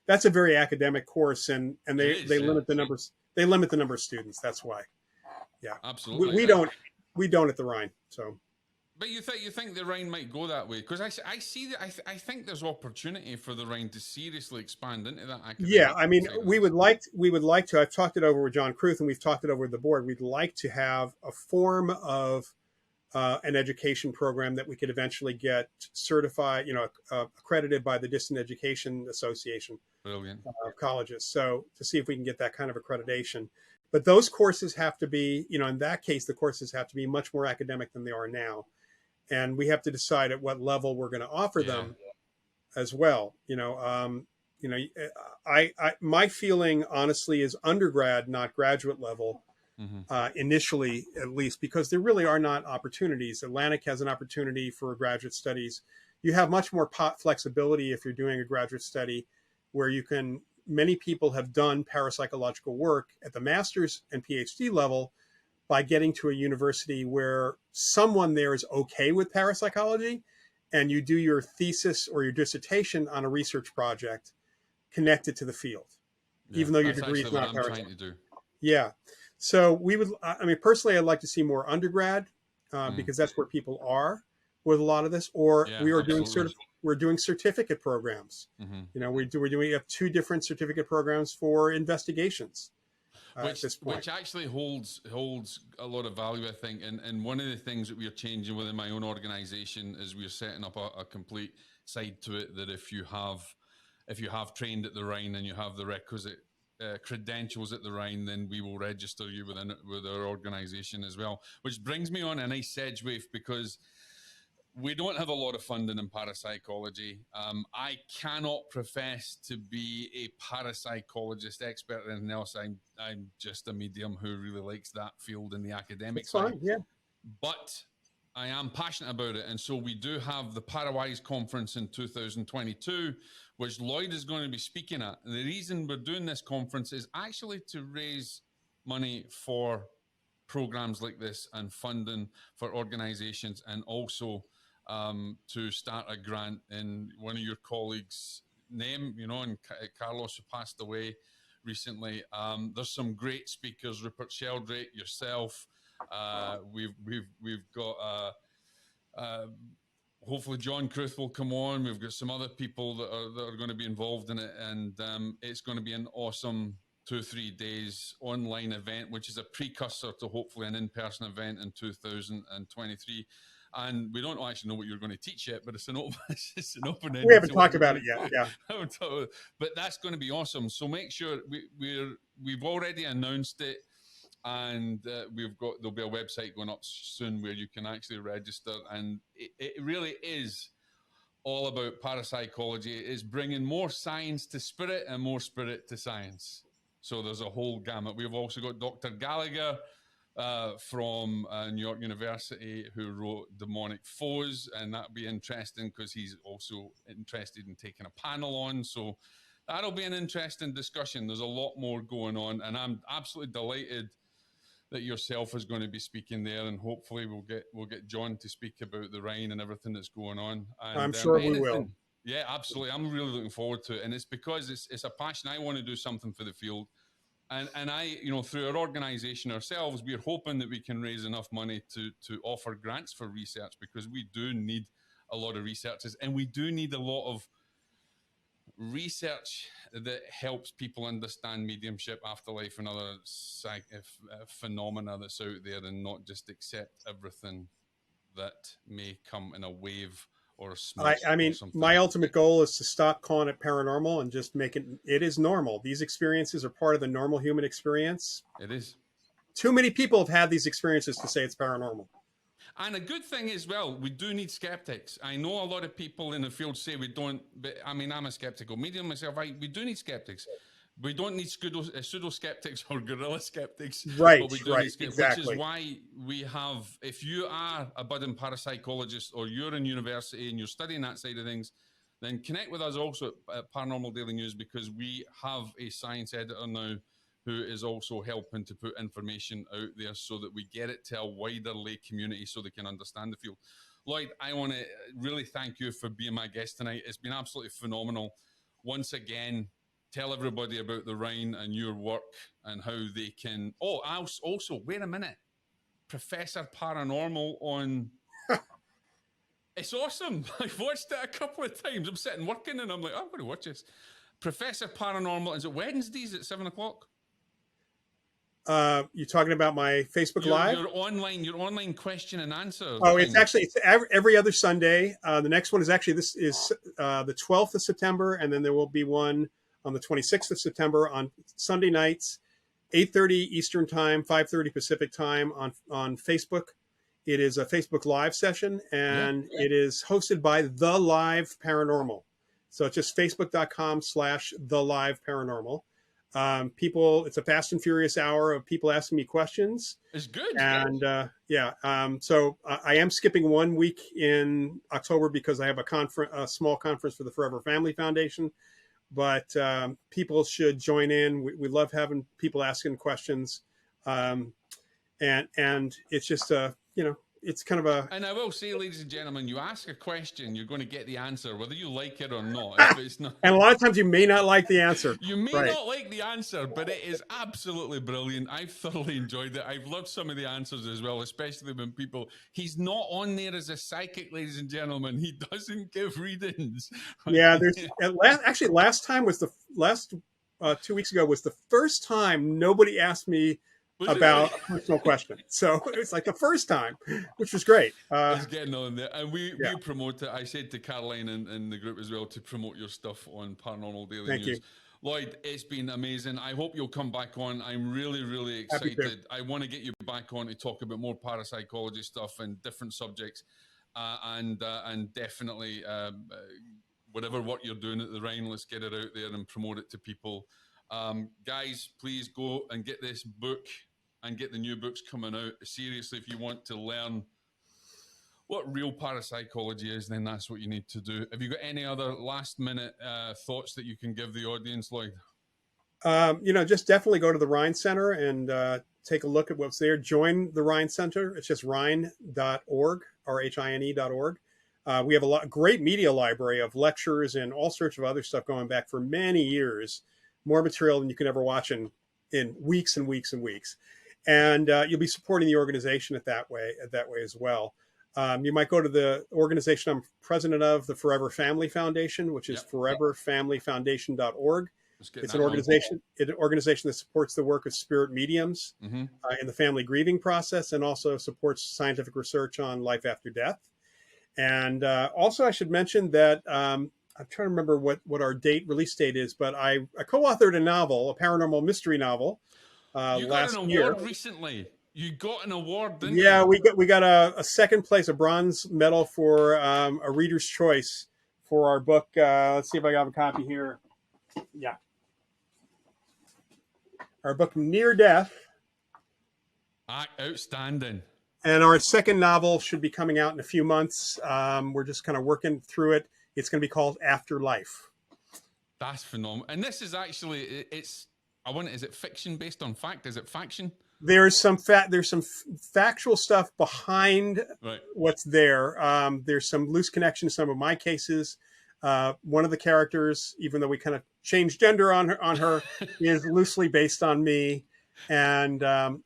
that's a very academic course, and it they is, yeah, limit the numbers. They limit the number of students. That's why. Yeah, we, absolutely. we don't we don't at the Rhine. So But you think the Rhine might go that way? Because I see that I think there's opportunity for the Rhine to seriously expand into that yeah, academic I mean, side of we things. would like to. I've talked it over with John Cruth, and we've talked it over with the board. We'd like to have a form of an education program that we could eventually get certified, accredited by the Distant Education Association Brilliant. of colleges. So to see if we can get that kind of accreditation. But those courses have to be, in that case, the courses have to be much more academic than they are now. And we have to decide at what level we're going to offer Yeah. them as well. My feeling honestly is undergrad, not graduate level, Hmm. initially at least, because there really are not opportunities. Atlantic has an opportunity for graduate studies. You have much more flexibility if you're doing a graduate study, where many people have done parapsychological work at the master's and PhD level by getting to a university where someone there is okay with parapsychology, and you do your thesis or your dissertation on a research project connected to the field, Yeah, even though your that's degree actually is what not I'm trying parapsychology. to do. Yeah. So I mean, personally, I'd like to see more undergrad, Mm. because that's where people are with a lot of this, or Yeah, absolutely. we're doing certificate programs. Hmm. We have two different certificate programs for investigations at Which this point. actually holds a lot of value, I think. And one of the things that we're changing within my own organization is we're setting up a complete side to it, that if you have trained at the Rhine and you have the requisite credentials at the Rhine, then we will register you with our organization as well. Which brings me on a nice segue, because we don't have a lot of funding in parapsychology. I cannot profess to be a parapsychologist expert or anything else. I'm just a medium who really likes that field in the academic That's side. fine. Yeah. But I am passionate about it. And so we do have the Parawise conference in 2022, which Loyd is going to be speaking at. And the reason we're doing this conference is actually to raise money for programs like this and funding for organizations, and also to start a grant in one of your colleagues' name, and Carlos, who passed away recently. There's some great speakers: Rupert Sheldrake, yourself. We've got hopefully John Cruth will come on. We've got some other people that are going to be involved in it, and it's going to be an awesome 2-3 days online event, which is a precursor to hopefully an in-person event in 2023. And we don't actually know what you're going to teach yet, but it's an open We ended. haven't talked about it yet. Yeah. But that's going to be awesome. So make sure we've already announced it, and there'll be a website going up soon where you can actually register, and it really is all about parapsychology. It is bringing more science to spirit and more spirit to science. So there's a whole gamut. We've also got Dr. Gallagher from New York University, who wrote Demonic Foes, and that'll be interesting because he's also interested in taking a panel on. So that'll be an interesting discussion. There's a lot more going on, and I'm absolutely delighted that yourself is going to be speaking there, and hopefully we'll get John to speak about the Rhine and everything that's going on. And I'm sure we will. Yeah, absolutely. I'm really looking forward to it, and it's because it's a passion. I want to do something for the field, and I, through our organisation ourselves, we're hoping that we can raise enough money to offer grants for research, because we do need a lot of researchers, and we do need a lot of research that helps people understand mediumship, afterlife, and other phenomena that's out there, and not just accept everything that may come in a wave or a smoke. I mean, or something. my ultimate goal is to stop calling it paranormal and just make it is normal. These experiences are part of the normal human experience. It is. Too many people have had these experiences to say it's paranormal. And a good thing as well, we do need skeptics. I know a lot of people in the field say we don't, but I mean, I'm a skeptical medium myself. We do need skeptics. We don't need pseudo skeptics or guerrilla skeptics. Right, but we do right, need skeptics, exactly. which is why we have, if you are a budding parapsychologist or you're in university and you're studying that side of things, then connect with us also at Paranormal Daily News, because we have a science editor now who is also helping to put information out there so that we get it to a wider lay community so they can understand the field. Loyd, I want to really thank you for being my guest tonight. It's been absolutely phenomenal. Once again, tell everybody about the Rhine and your work and how they can. Oh, also, wait a minute. Professor Paranormal on. It's awesome. I've watched it a couple of times. I'm sitting working and I'm like, I'm going to watch this. Professor Paranormal. Is it Wednesdays at 7:00? You talking about my Facebook Live? Your online question and answer. Oh, thing. it's every other Sunday. The next one is actually the 12th of September, and then there will be one on the 26th of September on Sunday nights, 8:30 Eastern Time, 5:30 Pacific Time on Facebook. It is a Facebook Live session, and it is hosted by The Live Paranormal. So it's just facebook.com/The Live Paranormal. It's a fast and furious hour of people asking me questions. It's good. And so I am skipping 1 week in October because I have a small conference for the Forever Family Foundation. But people should join in. We love having people asking questions. And it's just, it's kind of a. And I will say, ladies and gentlemen, you ask a question, you're going to get the answer, whether you like it or not. If it's not, and a lot of times you may not like the answer. You may not like the answer, but it is absolutely brilliant. I've thoroughly enjoyed it. I've loved some of the answers as well, especially when he's not on there as a psychic, ladies and gentlemen. He doesn't give readings. Yeah, last time was last 2 weeks ago was the first time nobody asked me about a personal question. So it was like the first time, which was great. It's getting on there. And we promote it. I said to Caroline and the group as well to promote your stuff on Paranormal Daily Thank News. you. Loyd, it's been amazing. I hope you'll come back on. I'm really, really excited. I want to get you back on to talk about more parapsychology stuff and different subjects. And definitely whatever work you're doing at the Rhine, let's get it out there and promote it to people. Guys, please go and get this book and get the new books coming out. Seriously, if you want to learn what real parapsychology is, then that's what you need to do. Have you got any other last minute thoughts that you can give the audience, Loyd? Just definitely go to the Rhine Center and take a look at what's there. Join the Rhine Center. It's just rhine.org, RHINE.org. We have a great media library of lectures and all sorts of other stuff going back for many years. More material than you can ever watch in weeks and weeks and weeks. And you'll be supporting the organization that way as well. You might go to the organization I'm president of, the Forever Family Foundation, which is foreverfamilyfoundation.org. It's an organization that supports the work of spirit mediums in the family grieving process, and also supports scientific research on life after death. And also, I should mention that I'm trying to remember what our release date is, but I co-authored a novel, a paranormal mystery novel. You got an award recently. You got an award, didn't you? Yeah, we got a second place, a bronze medal for a reader's choice for our book. Let's see if I have a copy here. Yeah, our book Near Death. Outstanding. And our second novel should be coming out in a few months. We're just kind of working through it. It's going to be called Afterlife. That's phenomenal. And this is actually, is it fiction based on fact? Is it faction? There's some factual stuff behind what's there. There's some loose connection to some of my cases. One of the characters, even though we kind of changed gender on her, is loosely based on me. And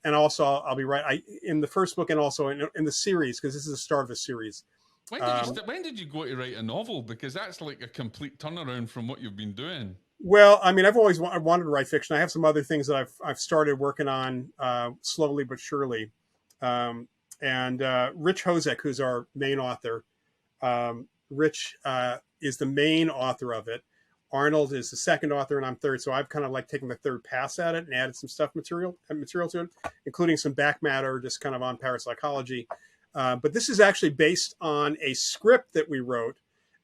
also, I'll be right in the first book and also in the series, because this is the start of a series. When did you go to write a novel? Because that's like a complete turnaround from what you've been doing. Well, I mean, I've always wanted to write fiction. I have some other things that I've started working on slowly but surely. And Rich Hozek, who's our main author, Rich is the main author of it. Arnold is the second author, and I'm third. So I've kind of like taken the third pass at it and added some material to it, including some back matter, just kind of on parapsychology. But this is actually based on a script that we wrote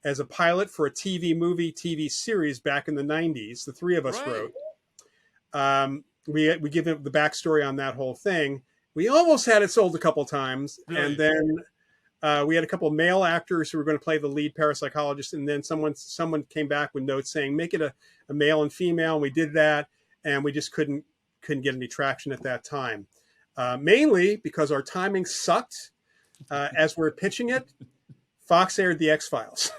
as a pilot for a TV series back in the 90s. The three of us wrote. We give it the backstory on that whole thing. We almost had it sold a couple times. Really? And then we had a couple of male actors who were going to play the lead parapsychologist. And then someone came back with notes saying, make it a male and female. And we did that. And we just couldn't get any traction at that time. Mainly because our timing sucked as we're pitching it. Fox aired the X-Files.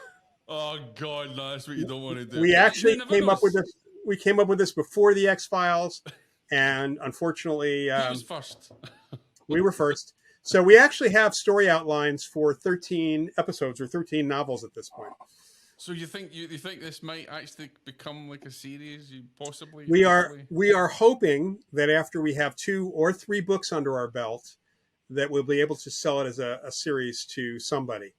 Oh God, no, that's what you don't want to do. We But you actually never came know. up with this. We came up with this before the X-Files, and unfortunately, He was first. we were first. So we actually have story outlines for 13 episodes or 13 novels at this point. So you think this might actually become like a series? You possibly We are hoping that after we have 2 or 3 books under our belt, that we'll be able to sell it as a series to somebody.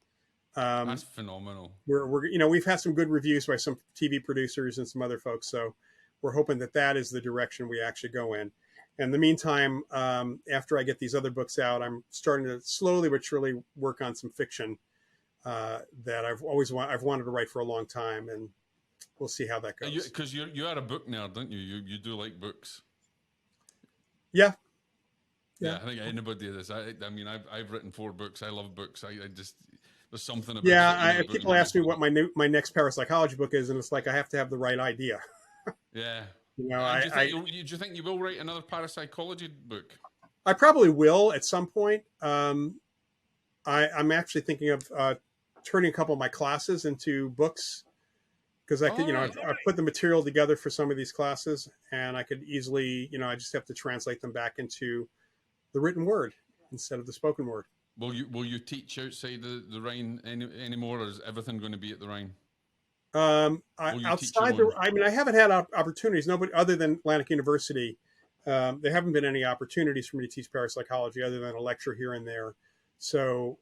That's phenomenal. We're we've had some good reviews by some TV producers and some other folks, so we're hoping that is the direction we actually go in. In the meantime, after I get these other books out, I'm starting to slowly but surely work on some fiction that I've wanted to write for a long time, and we'll see how that goes. Because you are a book nerd, don't you? You do like books. Yeah. I think anybody does. I mean, I've written 4 books. I love books. I just there's something about people ask me what my next parapsychology book is, and it's like I have to have the right idea. Yeah. You know, do you think you will write another parapsychology book? I probably will at some point. I'm actually thinking of turning a couple of my classes into books, because I could, I put the material together for some of these classes, and I could easily, I just have to translate them back into the written word instead of the spoken word. Will you teach outside the Rhine anymore, or is everything going to be at the Rhine? Outside I haven't had opportunities. Nobody other than Atlantic University. There haven't been any opportunities for me to teach parapsychology other than a lecture here and there. So,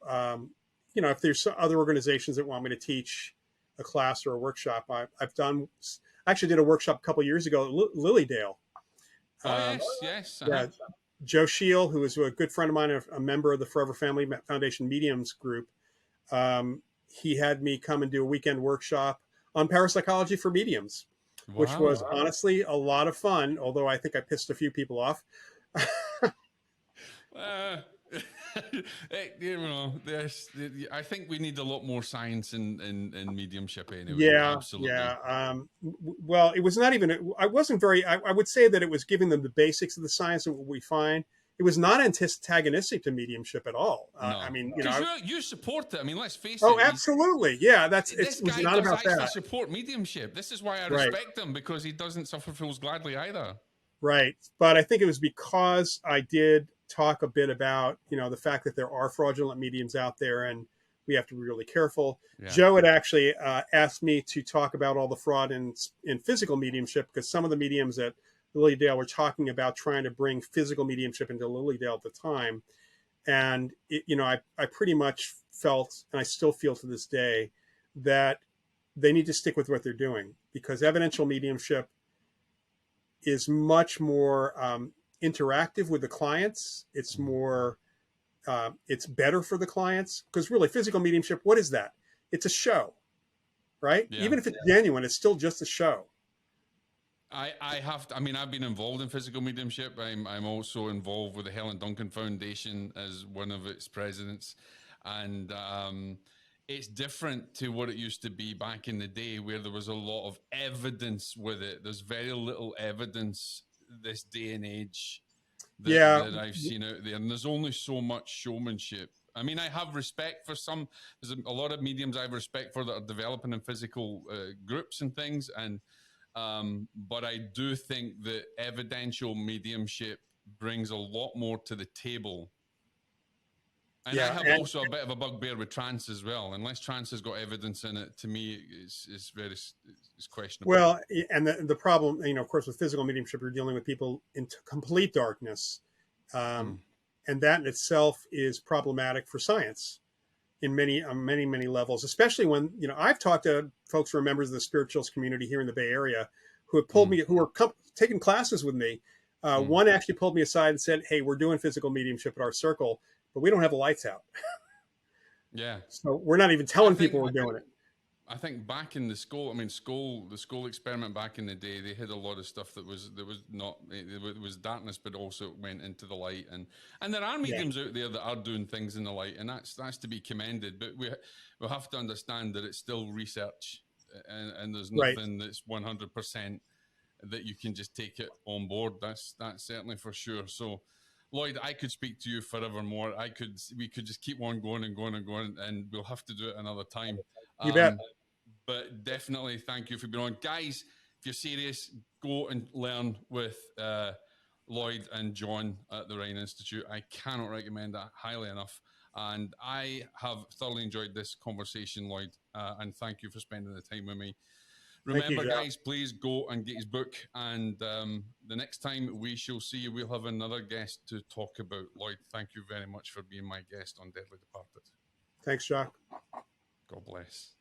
if there's other organizations that want me to teach a class or a workshop, I actually did a workshop a couple of years ago at Lilydale. Yes. Yeah, Joe Scheel, who is a good friend of mine, a member of the Forever Family Foundation Mediums group, he had me come and do a weekend workshop on parapsychology for mediums, which was honestly a lot of fun, although I think I pissed a few people off. I think we need a lot more science in mediumship anyway. Yeah, absolutely. Yeah. Well, it was not even. I wasn't very. I would say that it was giving them the basics of the science and what we find. It was not antagonistic to mediumship at all. No. I mean, you support it. I mean, let's face it. Oh, absolutely. Yeah, it was not about that. Support mediumship. This is why I respect him, because he doesn't suffer fools gladly either. Right, but I think it was because I did talk a bit about the fact that there are fraudulent mediums out there, and we have to be really careful. Yeah. Joe had actually asked me to talk about all the fraud in physical mediumship, because some of the mediums at Lilydale were talking about trying to bring physical mediumship into Lilydale at the time. And, I pretty much felt, and I still feel to this day, that they need to stick with what they're doing, because evidential mediumship is much more interactive with the clients. It's more, it's better for the clients, because really physical mediumship, what is that? It's a show, right? Yeah. Even if it's genuine, it's still just a show. I've been involved in physical mediumship. I'm also involved with the Helen Duncan Foundation as one of its presidents. And it's different to what it used to be back in the day, where there was a lot of evidence with it. There's very little evidence this day and age that I've seen out there. And there's only so much showmanship. I mean, I have respect for there's a lot of mediums I have respect for that are developing in physical groups and things. But I do think that evidential mediumship brings a lot more to the table. And I have also a bit of a bugbear with trance as well. Unless trance has got evidence in it, to me, it's questionable. Well, and the problem, of course, with physical mediumship, you're dealing with people in complete darkness. And that in itself is problematic for science in many levels, especially when, I've talked to folks who are members of the spiritualist community here in the Bay Area who have pulled me, who are taking classes with me. One actually pulled me aside and said, "Hey, we're doing physical mediumship at our circle, but we don't have the lights out." Yeah. So we're not even telling people we're doing it. I think back in the school experiment back in the day, they had a lot of stuff that was not, it was darkness, but also went into the light. And there are mediums out there that are doing things in the light, and that's to be commended. But we have to understand that it's still research, and there's nothing that's 100% that you can just take it on board. That's certainly for sure. So Loyd, I could speak to you forevermore. We could just keep on going and going and going, and we'll have to do it another time. You bet. But definitely thank you for being on. Guys, if you're serious, go and learn with Loyd and John at the Rhine Institute. I cannot recommend that highly enough. And I have thoroughly enjoyed this conversation, Loyd, and thank you for spending the time with me. Remember, guys, please go and get his book. And the next time we shall see you, we'll have another guest to talk about. Loyd, thank you very much for being my guest on Deadly Departed. Thanks, Jacque. God bless.